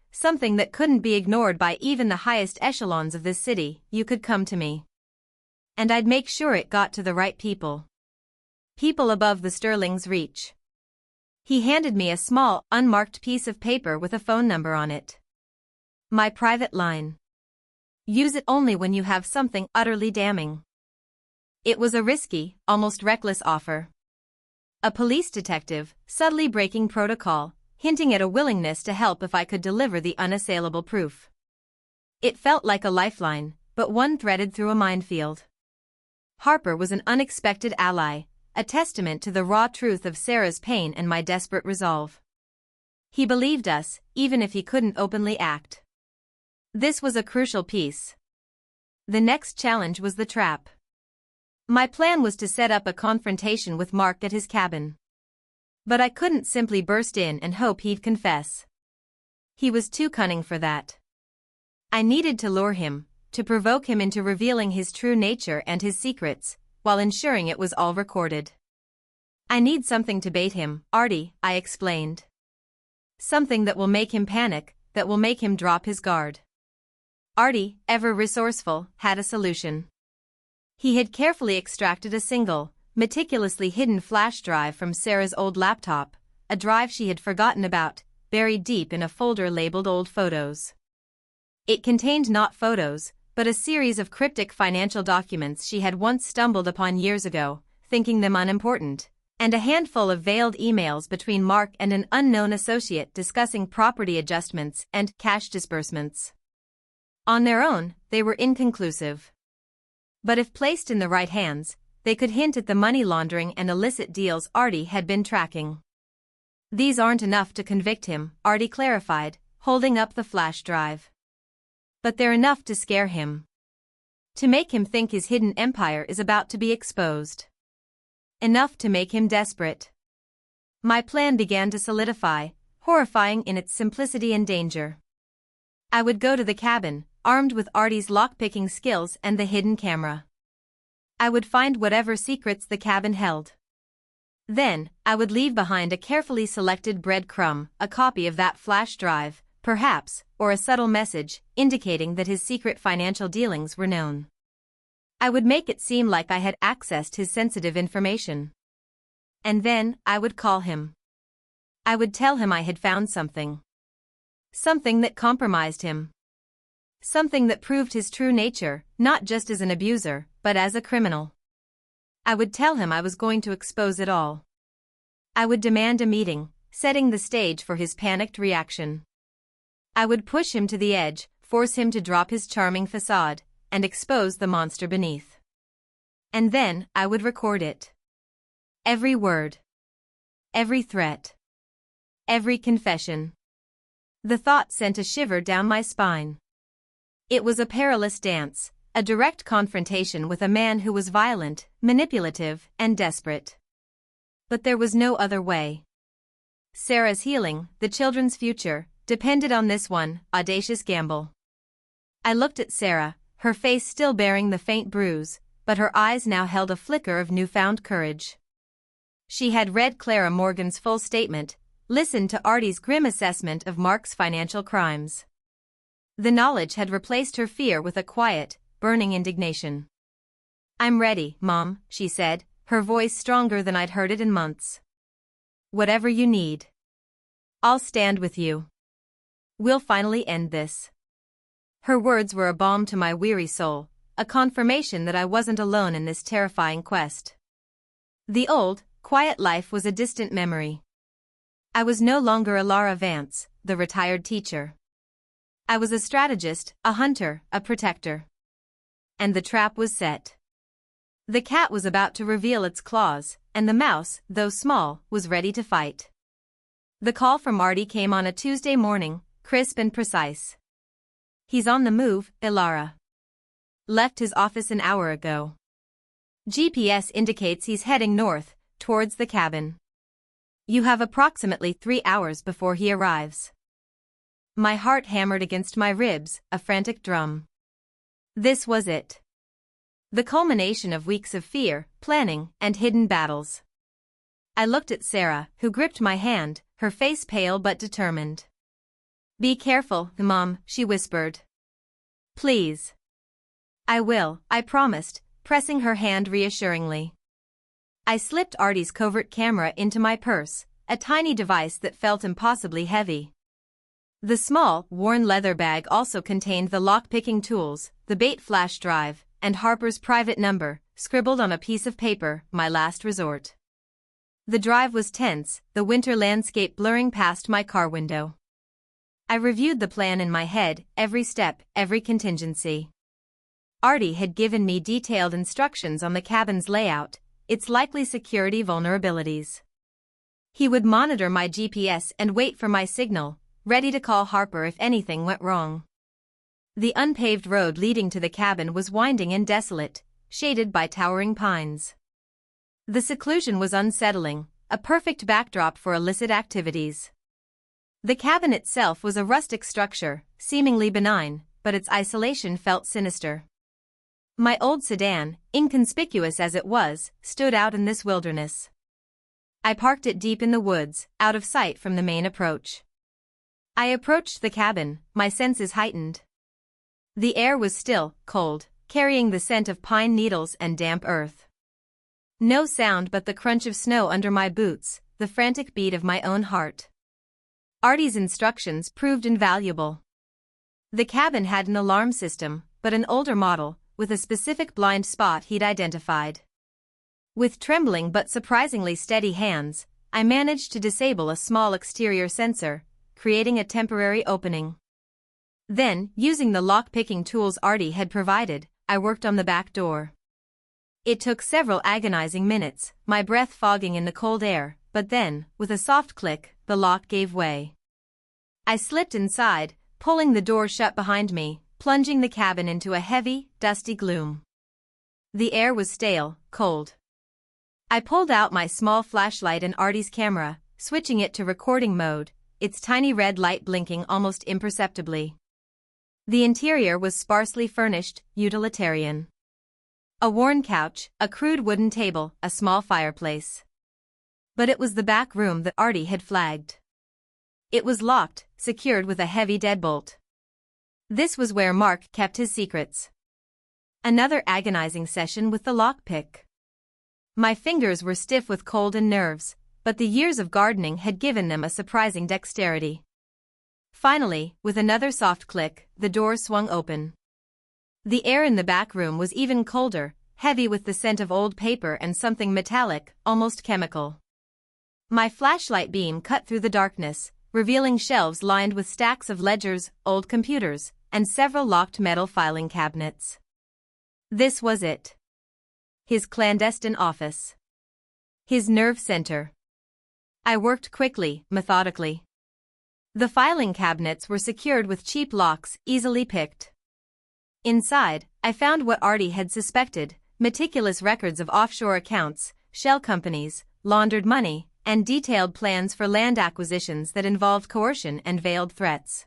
that couldn't be ignored by even the highest echelons of this city, you could come to me. And I'd make sure it got to the right people. People above the Sterling's reach." He handed me a small, unmarked piece of paper with a phone number on it. "My private line. Use it only when you have something utterly damning." It was a risky, almost reckless offer. A police detective, subtly breaking protocol, hinting at a willingness to help if I could deliver the unassailable proof. It felt like a lifeline, but one threaded through a minefield. Harper was an unexpected ally, a testament to the raw truth of Sarah's pain and my desperate resolve. He believed us, even if he couldn't openly act. This was a crucial piece. The next challenge was the trap. My plan was to set up a confrontation with Mark at his cabin. But I couldn't simply burst in and hope he'd confess. He was too cunning for that. I needed to lure him, to provoke him into revealing his true nature and his secrets, while ensuring it was all recorded. "I need something to bait him, Artie," I explained. "Something that will make him panic, that will make him drop his guard." Artie, ever resourceful, had a solution. He had carefully extracted a single, meticulously hidden flash drive from Sarah's old laptop, a drive she had forgotten about, buried deep in a folder labeled Old Photos. It contained not photos, but a series of cryptic financial documents she had once stumbled upon years ago, thinking them unimportant, and a handful of veiled emails between Mark and an unknown associate discussing property adjustments and cash disbursements. On their own, they were inconclusive. But if placed in the right hands, they could hint at the money laundering and illicit deals Artie had been tracking. "These aren't enough to convict him," Artie clarified, holding up the flash drive. "But they're enough to scare him. To make him think his hidden empire is about to be exposed. Enough to make him desperate." My plan began to solidify, horrifying in its simplicity and danger. I would go to the cabin, armed with Artie's lockpicking skills and the hidden camera. I would find whatever secrets the cabin held. Then, I would leave behind a carefully selected breadcrumb, a copy of that flash drive, perhaps, or a subtle message, indicating that his secret financial dealings were known. I would make it seem like I had accessed his sensitive information. And then, I would call him. I would tell him I had found something. Something that compromised him. Something that proved his true nature, not just as an abuser, but as a criminal. I would tell him I was going to expose it all. I would demand a meeting, setting the stage for his panicked reaction. I would push him to the edge, force him to drop his charming facade, and expose the monster beneath. And then, I would record it. Every word. Every threat. Every confession. The thought sent a shiver down my spine. It was a perilous dance, a direct confrontation with a man who was violent, manipulative, and desperate. But there was no other way. Sarah's healing, the children's future, depended on this one audacious gamble. I looked at Sarah, her face still bearing the faint bruise, but her eyes now held a flicker of newfound courage. She had read Clara Morgan's full statement, listened to Artie's grim assessment of Mark's financial crimes. The knowledge had replaced her fear with a quiet, burning indignation. "I'm ready, Mom," she said, her voice stronger than I'd heard it in months. "Whatever you need. I'll stand with you. We'll finally end this." Her words were a balm to my weary soul, a confirmation that I wasn't alone in this terrifying quest. The old, quiet life was a distant memory. I was no longer a Lara Vance, the retired teacher. I was a strategist, a hunter, a protector. And the trap was set. The cat was about to reveal its claws, and the mouse, though small, was ready to fight. The call from Artie came on a Tuesday morning, crisp and precise. "He's on the move, Ilara. Left his office an hour ago. GPS indicates he's heading north, towards the cabin. You have approximately 3 hours before he arrives." My heart hammered against my ribs, a frantic drum. This was it. The culmination of weeks of fear, planning, and hidden battles. I looked at Sarah, who gripped my hand, her face pale but determined. "Be careful, Mom," she whispered. "Please." "I will," I promised, pressing her hand reassuringly. I slipped Artie's covert camera into my purse, a tiny device that felt impossibly heavy. The small, worn leather bag also contained the lock-picking tools, the bait flash drive, and Harper's private number, scribbled on a piece of paper, my last resort. The drive was tense, the winter landscape blurring past my car window. I reviewed the plan in my head, every step, every contingency. Artie had given me detailed instructions on the cabin's layout, its likely security vulnerabilities. He would monitor my GPS and wait for my signal, ready to call Harper if anything went wrong. The unpaved road leading to the cabin was winding and desolate, shaded by towering pines. The seclusion was unsettling, a perfect backdrop for illicit activities. The cabin itself was a rustic structure, seemingly benign, but its isolation felt sinister. My old sedan, inconspicuous as it was, stood out in this wilderness. I parked it deep in the woods, out of sight from the main approach. I approached the cabin, my senses heightened. The air was still, cold, carrying the scent of pine needles and damp earth. No sound but the crunch of snow under my boots, the frantic beat of my own heart. Artie's instructions proved invaluable. The cabin had an alarm system, but an older model, with a specific blind spot he'd identified. With trembling but surprisingly steady hands, I managed to disable a small exterior sensor, creating a temporary opening. Then, using the lock-picking tools Artie had provided, I worked on the back door. It took several agonizing minutes, my breath fogging in the cold air, but then, with a soft click, the lock gave way. I slipped inside, pulling the door shut behind me, plunging the cabin into a heavy, dusty gloom. The air was stale, cold. I pulled out my small flashlight and Artie's camera, switching it to recording mode, its tiny red light blinking almost imperceptibly. The interior was sparsely furnished, utilitarian. A worn couch, a crude wooden table, a small fireplace. But it was the back room that Artie had flagged. It was locked, secured with a heavy deadbolt. This was where Mark kept his secrets. Another agonizing session with the lockpick. My fingers were stiff with cold and nerves, but the years of gardening had given them a surprising dexterity. Finally, with another soft click, the door swung open. The air in the back room was even colder, heavy with the scent of old paper and something metallic, almost chemical. My flashlight beam cut through the darkness, revealing shelves lined with stacks of ledgers, old computers, and several locked metal filing cabinets. This was it. His clandestine office. His nerve center. I worked quickly, methodically. The filing cabinets were secured with cheap locks, easily picked. Inside, I found what Artie had suspected: meticulous records of offshore accounts, shell companies, laundered money, and detailed plans for land acquisitions that involved coercion and veiled threats.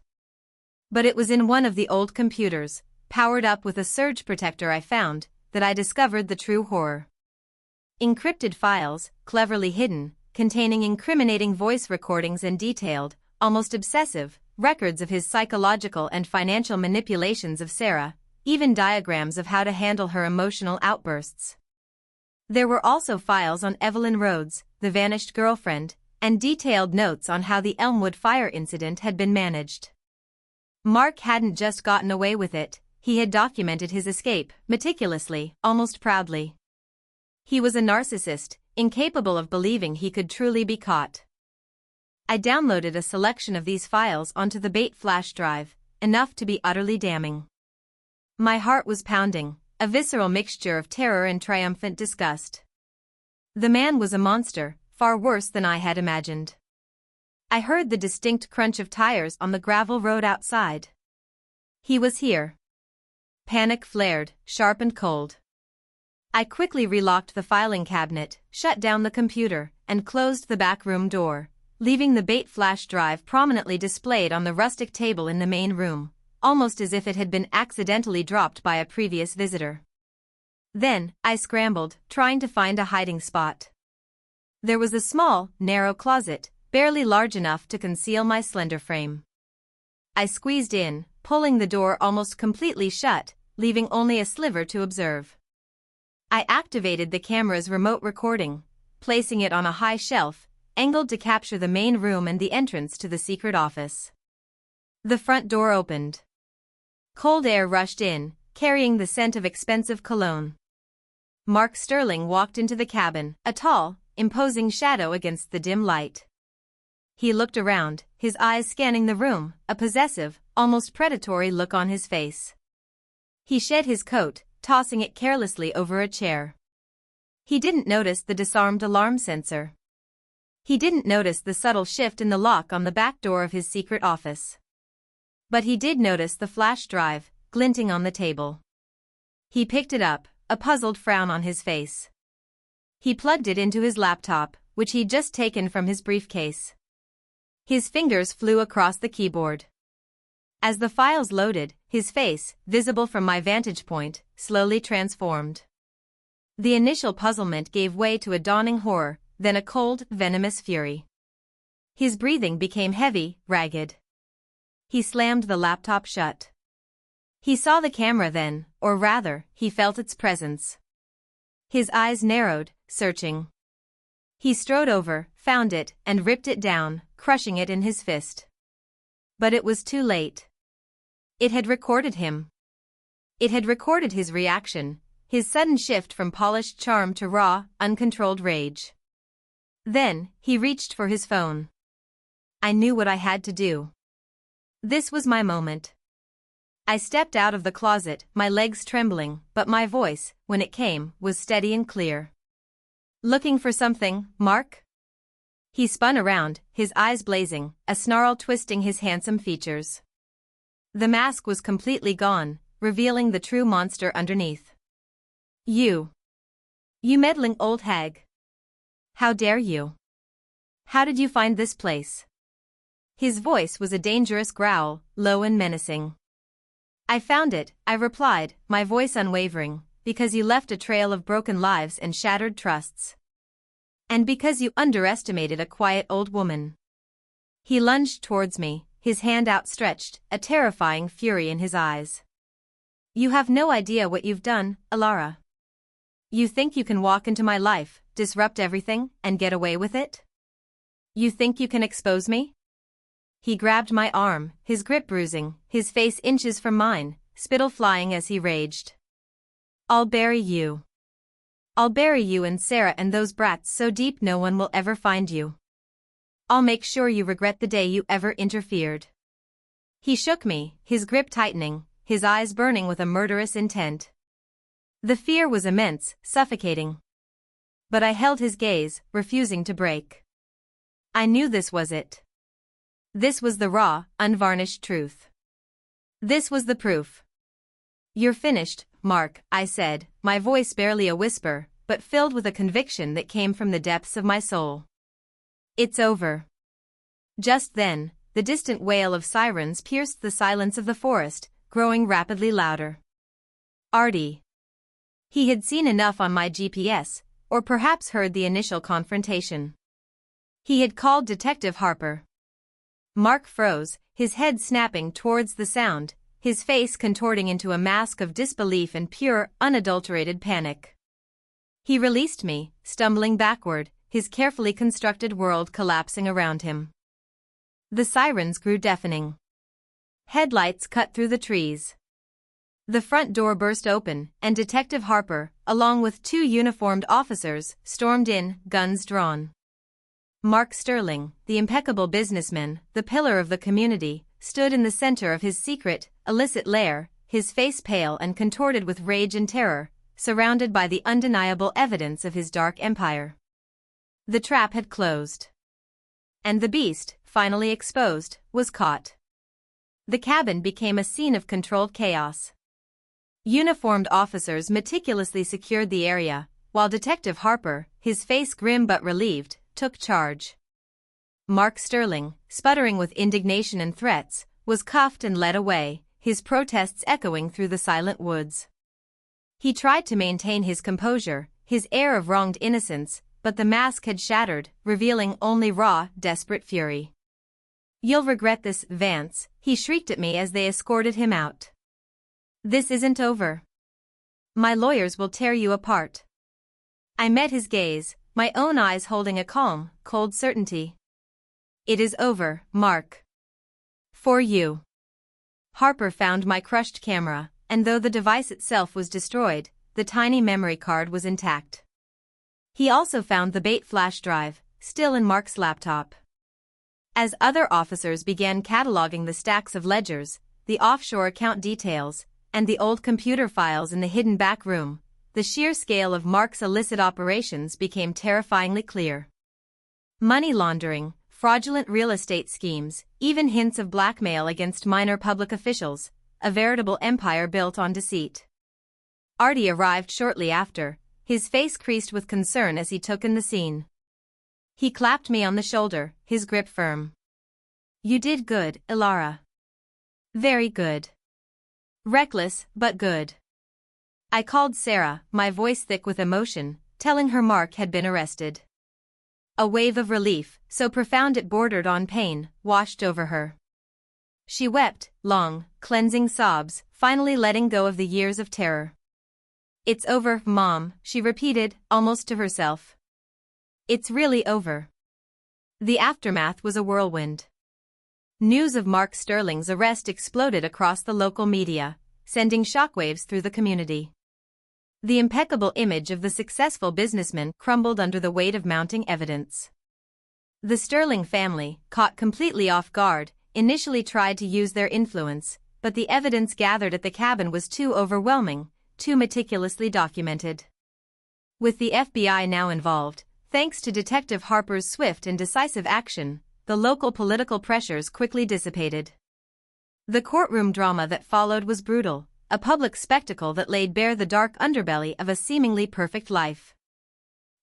But it was in one of the old computers, powered up with a surge protector I found, that I discovered the true horror. Encrypted files, cleverly hidden, containing incriminating voice recordings and detailed, almost obsessive, records of his psychological and financial manipulations of Sarah, even diagrams of how to handle her emotional outbursts. There were also files on Evelyn Rhodes, the vanished girlfriend, and detailed notes on how the Elmwood fire incident had been managed. Mark hadn't just gotten away with it, he had documented his escape, meticulously, almost proudly. He was a narcissist, incapable of believing he could truly be caught. I downloaded a selection of these files onto the Bait flash drive, enough to be utterly damning. My heart was pounding, a visceral mixture of terror and triumphant disgust. The man was a monster, far worse than I had imagined. I heard the distinct crunch of tires on the gravel road outside. He was here. Panic flared, sharp and cold. I quickly relocked the filing cabinet, shut down the computer, and closed the back room door, leaving the Bait flash drive prominently displayed on the rustic table in the main room, almost as if it had been accidentally dropped by a previous visitor. Then, I scrambled, trying to find a hiding spot. There was a small, narrow closet, barely large enough to conceal my slender frame. I squeezed in, pulling the door almost completely shut, leaving only a sliver to observe. I activated the camera's remote recording, placing it on a high shelf, angled to capture the main room and the entrance to the secret office. The front door opened. Cold air rushed in, carrying the scent of expensive cologne. Mark Sterling walked into the cabin, a tall, imposing shadow against the dim light. He looked around, his eyes scanning the room, a possessive, almost predatory look on his face. He shed his coat, tossing it carelessly over a chair. He didn't notice the disarmed alarm sensor. He didn't notice the subtle shift in the lock on the back door of his secret office. But he did notice the flash drive, glinting on the table. He picked it up, a puzzled frown on his face. He plugged it into his laptop, which he'd just taken from his briefcase. His fingers flew across the keyboard. As the files loaded, his face, visible from my vantage point, slowly transformed. The initial puzzlement gave way to a dawning horror, then a cold, venomous fury. His breathing became heavy, ragged. He slammed the laptop shut. He saw the camera then, or rather, he felt its presence. His eyes narrowed, searching. He strode over, found it, and ripped it down, crushing it in his fist. But it was too late. It had recorded him. It had recorded his reaction, his sudden shift from polished charm to raw, uncontrolled rage. Then, he reached for his phone. I knew what I had to do. This was my moment. I stepped out of the closet, my legs trembling, but my voice, when it came, was steady and clear. Looking for something, Mark? He spun around, his eyes blazing, a snarl twisting his handsome features. The mask was completely gone, revealing the true monster underneath. You meddling old hag. How dare you? How did you find this place? His voice was a dangerous growl, low and menacing. I found it, I replied, my voice unwavering, because you left a trail of broken lives and shattered trusts. And because you underestimated a quiet old woman. He lunged towards me, his hand outstretched, a terrifying fury in his eyes. You have no idea what you've done, Alara. You think you can walk into my life, disrupt everything, and get away with it? You think you can expose me? He grabbed my arm, his grip bruising, his face inches from mine, spittle flying as he raged. I'll bury you. I'll bury you and Sarah and those brats so deep no one will ever find you. I'll make sure you regret the day you ever interfered. He shook me, his grip tightening, his eyes burning with a murderous intent. The fear was immense, suffocating. But I held his gaze, refusing to break. I knew this was it. This was the raw, unvarnished truth. This was the proof. You're finished, Mark, I said, my voice barely a whisper, but filled with a conviction that came from the depths of my soul. It's over. Just then, the distant wail of sirens pierced the silence of the forest, growing rapidly louder. Artie. He had seen enough on my GPS, or perhaps heard the initial confrontation. He had called Detective Harper. Mark froze, his head snapping towards the sound, his face contorting into a mask of disbelief and pure, unadulterated panic. He released me, stumbling backward, his carefully constructed world collapsing around him. The sirens grew deafening. Headlights cut through the trees. The front door burst open, and Detective Harper, along with 2 uniformed officers, stormed in, guns drawn. Mark Sterling, the impeccable businessman, the pillar of the community, stood in the center of his secret, illicit lair, his face pale and contorted with rage and terror, surrounded by the undeniable evidence of his dark empire. The trap had closed. And the beast, finally exposed, was caught. The cabin became a scene of controlled chaos. Uniformed officers meticulously secured the area, while Detective Harper, his face grim but relieved, took charge. Mark Sterling, sputtering with indignation and threats, was cuffed and led away, his protests echoing through the silent woods. He tried to maintain his composure, his air of wronged innocence, but the mask had shattered, revealing only raw, desperate fury. "You'll regret this, Vance," he shrieked at me as they escorted him out. "This isn't over. My lawyers will tear you apart." I met his gaze, my own eyes holding a calm, cold certainty. "It is over, Mark. For you." Harper found my crushed camera, and though the device itself was destroyed, the tiny memory card was intact. He also found the bait flash drive, still in Mark's laptop. As other officers began cataloging the stacks of ledgers, the offshore account details, and the old computer files in the hidden back room, the sheer scale of Mark's illicit operations became terrifyingly clear. Money laundering, fraudulent real estate schemes, even hints of blackmail against minor public officials, a veritable empire built on deceit. Artie arrived shortly after, his face creased with concern as he took in the scene. He clapped me on the shoulder, his grip firm. "You did good, Ilara. Very good. Reckless, but good." I called Sarah, my voice thick with emotion, telling her Mark had been arrested. A wave of relief, so profound it bordered on pain, washed over her. She wept, long, cleansing sobs, finally letting go of the years of terror. "It's over, Mom," she repeated, almost to herself. "It's really over." The aftermath was a whirlwind. News of Mark Sterling's arrest exploded across the local media, sending shockwaves through the community. The impeccable image of the successful businessman crumbled under the weight of mounting evidence. The Sterling family, caught completely off guard, initially tried to use their influence, but the evidence gathered at the cabin was too overwhelming, too meticulously documented. With the FBI now involved, thanks to Detective Harper's swift and decisive action, the local political pressures quickly dissipated. The courtroom drama that followed was brutal, a public spectacle that laid bare the dark underbelly of a seemingly perfect life.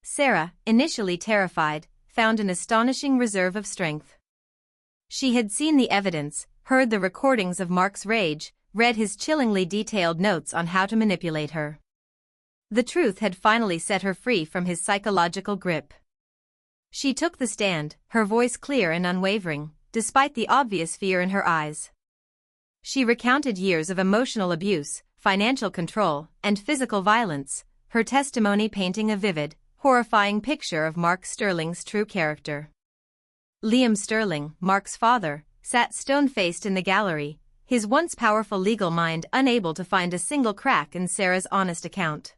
Sarah, initially terrified, found an astonishing reserve of strength. She had seen the evidence, heard the recordings of Mark's rage, read his chillingly detailed notes on how to manipulate her. The truth had finally set her free from his psychological grip. She took the stand, her voice clear and unwavering, despite the obvious fear in her eyes. She recounted years of emotional abuse, financial control, and physical violence, her testimony painting a vivid, horrifying picture of Mark Sterling's true character. Liam Sterling, Mark's father, sat stone-faced in the gallery, his once powerful legal mind unable to find a single crack in Sarah's honest account.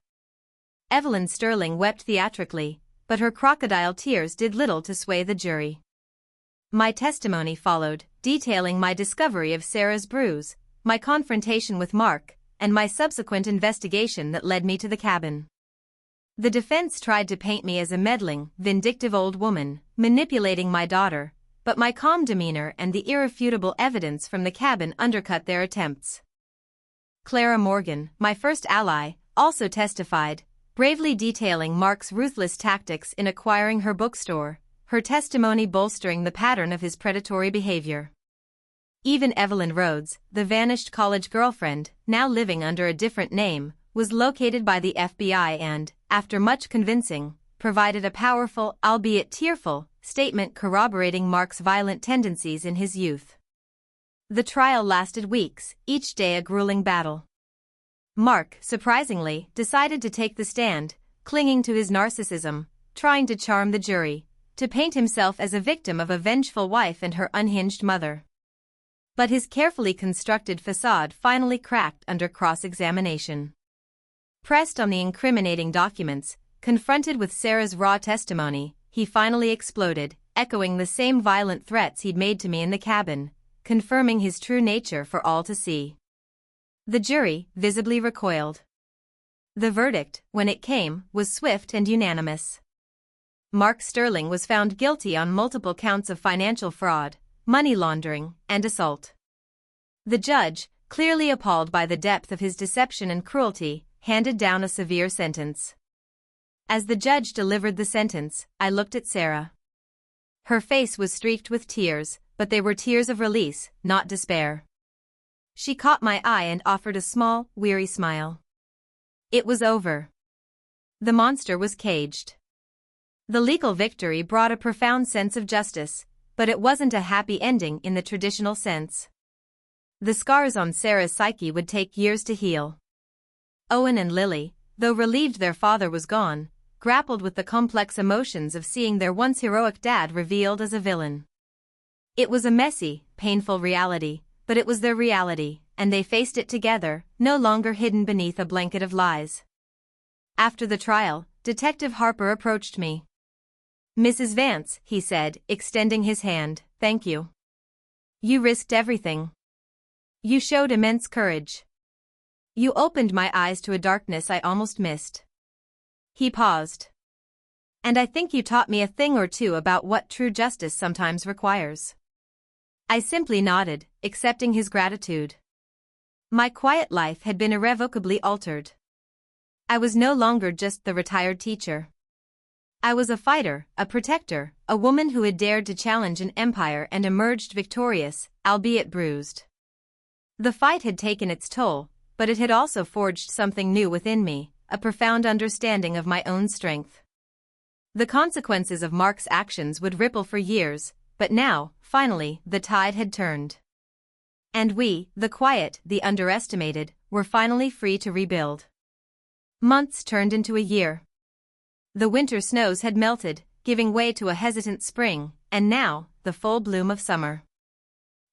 Evelyn Sterling wept theatrically, but her crocodile tears did little to sway the jury. My testimony followed, detailing my discovery of Sarah's bruise, my confrontation with Mark, and my subsequent investigation that led me to the cabin. The defense tried to paint me as a meddling, vindictive old woman, manipulating my daughter, but my calm demeanor and the irrefutable evidence from the cabin undercut their attempts. Clara Morgan, my first ally, also testified, bravely detailing Mark's ruthless tactics in acquiring her bookstore, her testimony bolstering the pattern of his predatory behavior. Even Evelyn Rhodes, the vanished college girlfriend, now living under a different name, was located by the FBI and, after much convincing, provided a powerful, albeit tearful, statement corroborating Mark's violent tendencies in his youth. The trial lasted weeks, each day a grueling battle. Mark, surprisingly, decided to take the stand, clinging to his narcissism, trying to charm the jury, to paint himself as a victim of a vengeful wife and her unhinged mother. But his carefully constructed facade finally cracked under cross-examination. Pressed on the incriminating documents, confronted with Sarah's raw testimony, he finally exploded, echoing the same violent threats he'd made to me in the cabin, confirming his true nature for all to see. The jury visibly recoiled. The verdict, when it came, was swift and unanimous. Mark Sterling was found guilty on multiple counts of financial fraud, money laundering, and assault. The judge, clearly appalled by the depth of his deception and cruelty, handed down a severe sentence. As the judge delivered the sentence, I looked at Sarah. Her face was streaked with tears, but they were tears of release, not despair. She caught my eye and offered a small, weary smile. It was over. The monster was caged. The legal victory brought a profound sense of justice, but it wasn't a happy ending in the traditional sense. The scars on Sarah's psyche would take years to heal. Owen and Lily, though relieved their father was gone, grappled with the complex emotions of seeing their once heroic dad revealed as a villain. It was a messy, painful reality, but it was their reality, and they faced it together, no longer hidden beneath a blanket of lies. After the trial, Detective Harper approached me. "Mrs. Vance," he said, extending his hand, "thank you. You risked everything. You showed immense courage. You opened my eyes to a darkness I almost missed." He paused. "And I think you taught me a thing or two about what true justice sometimes requires." I simply nodded, accepting his gratitude. My quiet life had been irrevocably altered. I was no longer just the retired teacher. I was a fighter, a protector, a woman who had dared to challenge an empire and emerged victorious, albeit bruised. The fight had taken its toll, but it had also forged something new within me, a profound understanding of my own strength. The consequences of Mark's actions would ripple for years, but now, finally, the tide had turned. And we, the quiet, the underestimated, were finally free to rebuild. Months turned into a year. The winter snows had melted, giving way to a hesitant spring, and now, the full bloom of summer.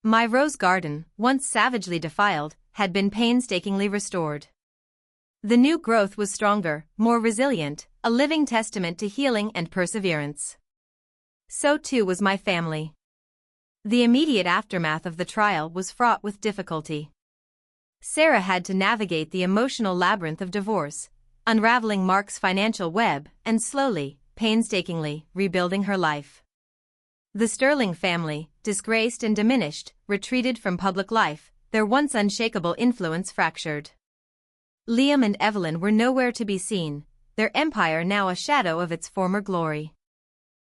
My rose garden, once savagely defiled, had been painstakingly restored. The new growth was stronger, more resilient, a living testament to healing and perseverance. So too was my family. The immediate aftermath of the trial was fraught with difficulty. Sarah had to navigate the emotional labyrinth of divorce, unraveling Mark's financial web, and slowly, painstakingly, rebuilding her life. The Sterling family, disgraced and diminished, retreated from public life, their once unshakable influence fractured. Liam and Evelyn were nowhere to be seen, their empire now a shadow of its former glory.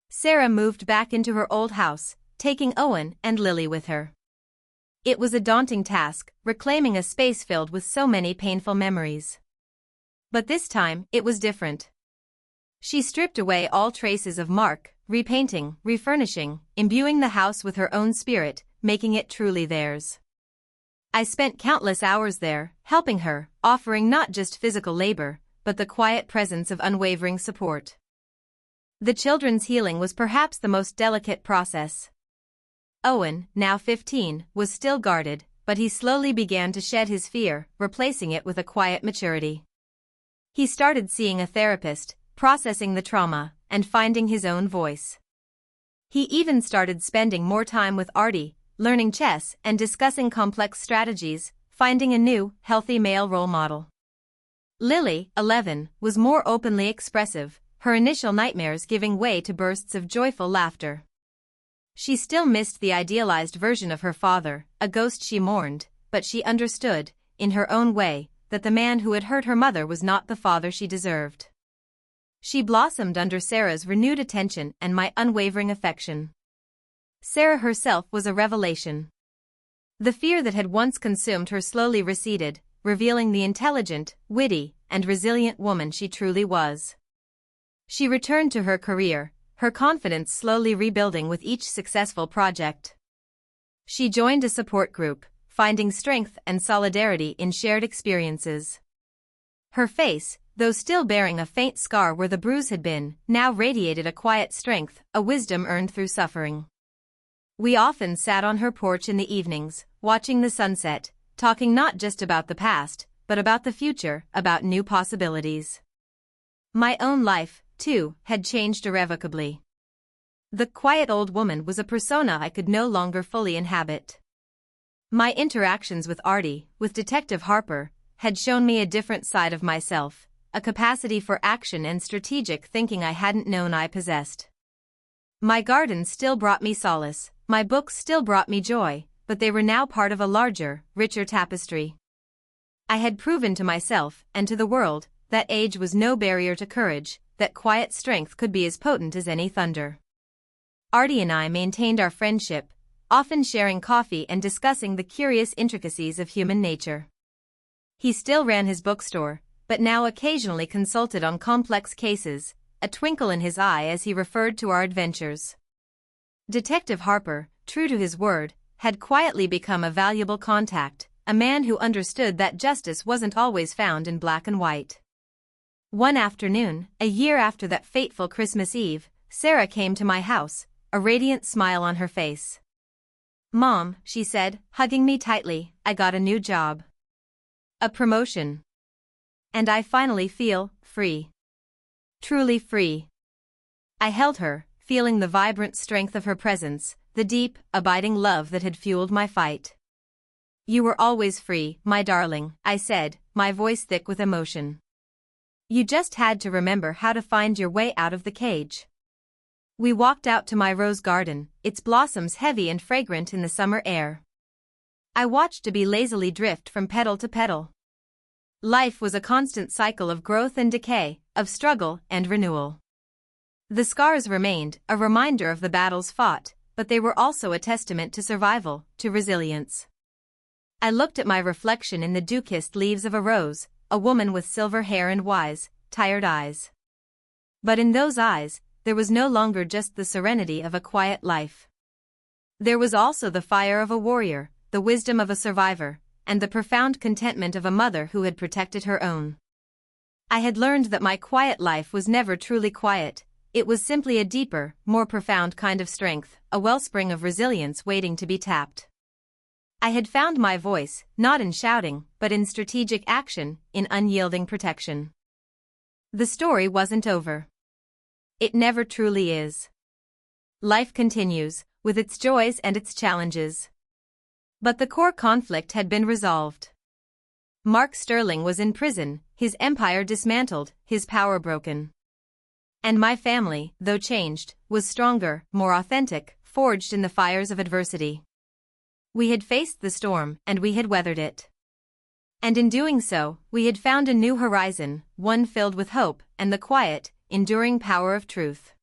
Sarah moved back into her old house, taking Owen and Lily with her. It was a daunting task, reclaiming a space filled with so many painful memories. But this time, it was different. She stripped away all traces of Mark, repainting, refurnishing, imbuing the house with her own spirit, making it truly theirs. I spent countless hours there, helping her, offering not just physical labor, but the quiet presence of unwavering support. The children's healing was perhaps the most delicate process. Owen, now 15, was still guarded, but he slowly began to shed his fear, replacing it with a quiet maturity. He started seeing a therapist, processing the trauma, and finding his own voice. He even started spending more time with Artie, learning chess and discussing complex strategies, finding a new, healthy male role model. Lily, 11, was more openly expressive, her initial nightmares giving way to bursts of joyful laughter. She still missed the idealized version of her father, a ghost she mourned, but she understood, in her own way, that the man who had hurt her mother was not the father she deserved. She blossomed under Sarah's renewed attention and my unwavering affection. Sarah herself was a revelation. The fear that had once consumed her slowly receded, revealing the intelligent, witty, and resilient woman she truly was. She returned to her career, her confidence slowly rebuilding with each successful project. She joined a support group, finding strength and solidarity in shared experiences. Her face, though still bearing a faint scar where the bruise had been, now radiated a quiet strength, a wisdom earned through suffering. We often sat on her porch in the evenings, watching the sunset, talking not just about the past, but about the future, about new possibilities. My own life, too, had changed irrevocably. The quiet old woman was a persona I could no longer fully inhabit. My interactions with Artie, with Detective Harper, had shown me a different side of myself, a capacity for action and strategic thinking I hadn't known I possessed. My garden still brought me solace, my books still brought me joy, but they were now part of a larger, richer tapestry. I had proven to myself, and to the world, that age was no barrier to courage, that quiet strength could be as potent as any thunder. Artie and I maintained our friendship, often sharing coffee and discussing the curious intricacies of human nature. He still ran his bookstore, but now occasionally consulted on complex cases, a twinkle in his eye as he referred to our adventures. Detective Harper, true to his word, had quietly become a valuable contact, a man who understood that justice wasn't always found in black and white. One afternoon, a year after that fateful Christmas Eve, Sarah came to my house, a radiant smile on her face. "Mom," she said, hugging me tightly, "I got a new job. A promotion. And I finally feel free. Truly free." I held her, feeling the vibrant strength of her presence, the deep, abiding love that had fueled my fight. "You were always free, my darling," I said, my voice thick with emotion. "You just had to remember how to find your way out of the cage." We walked out to my rose garden, its blossoms heavy and fragrant in the summer air. I watched Abby lazily drift from petal to petal. Life was a constant cycle of growth and decay, of struggle and renewal. The scars remained, a reminder of the battles fought, but they were also a testament to survival, to resilience. I looked at my reflection in the dew-kissed leaves of a rose, a woman with silver hair and wise, tired eyes. But in those eyes, there was no longer just the serenity of a quiet life. There was also the fire of a warrior, the wisdom of a survivor, and the profound contentment of a mother who had protected her own. I had learned that my quiet life was never truly quiet, it was simply a deeper, more profound kind of strength, a wellspring of resilience waiting to be tapped. I had found my voice, not in shouting, but in strategic action, in unyielding protection. The story wasn't over. It never truly is. Life continues, with its joys and its challenges. But the core conflict had been resolved. Mark Sterling was in prison, his empire dismantled, his power broken. And my family, though changed, was stronger, more authentic, forged in the fires of adversity. We had faced the storm, and we had weathered it. And in doing so, we had found a new horizon, one filled with hope and the quiet, enduring power of truth.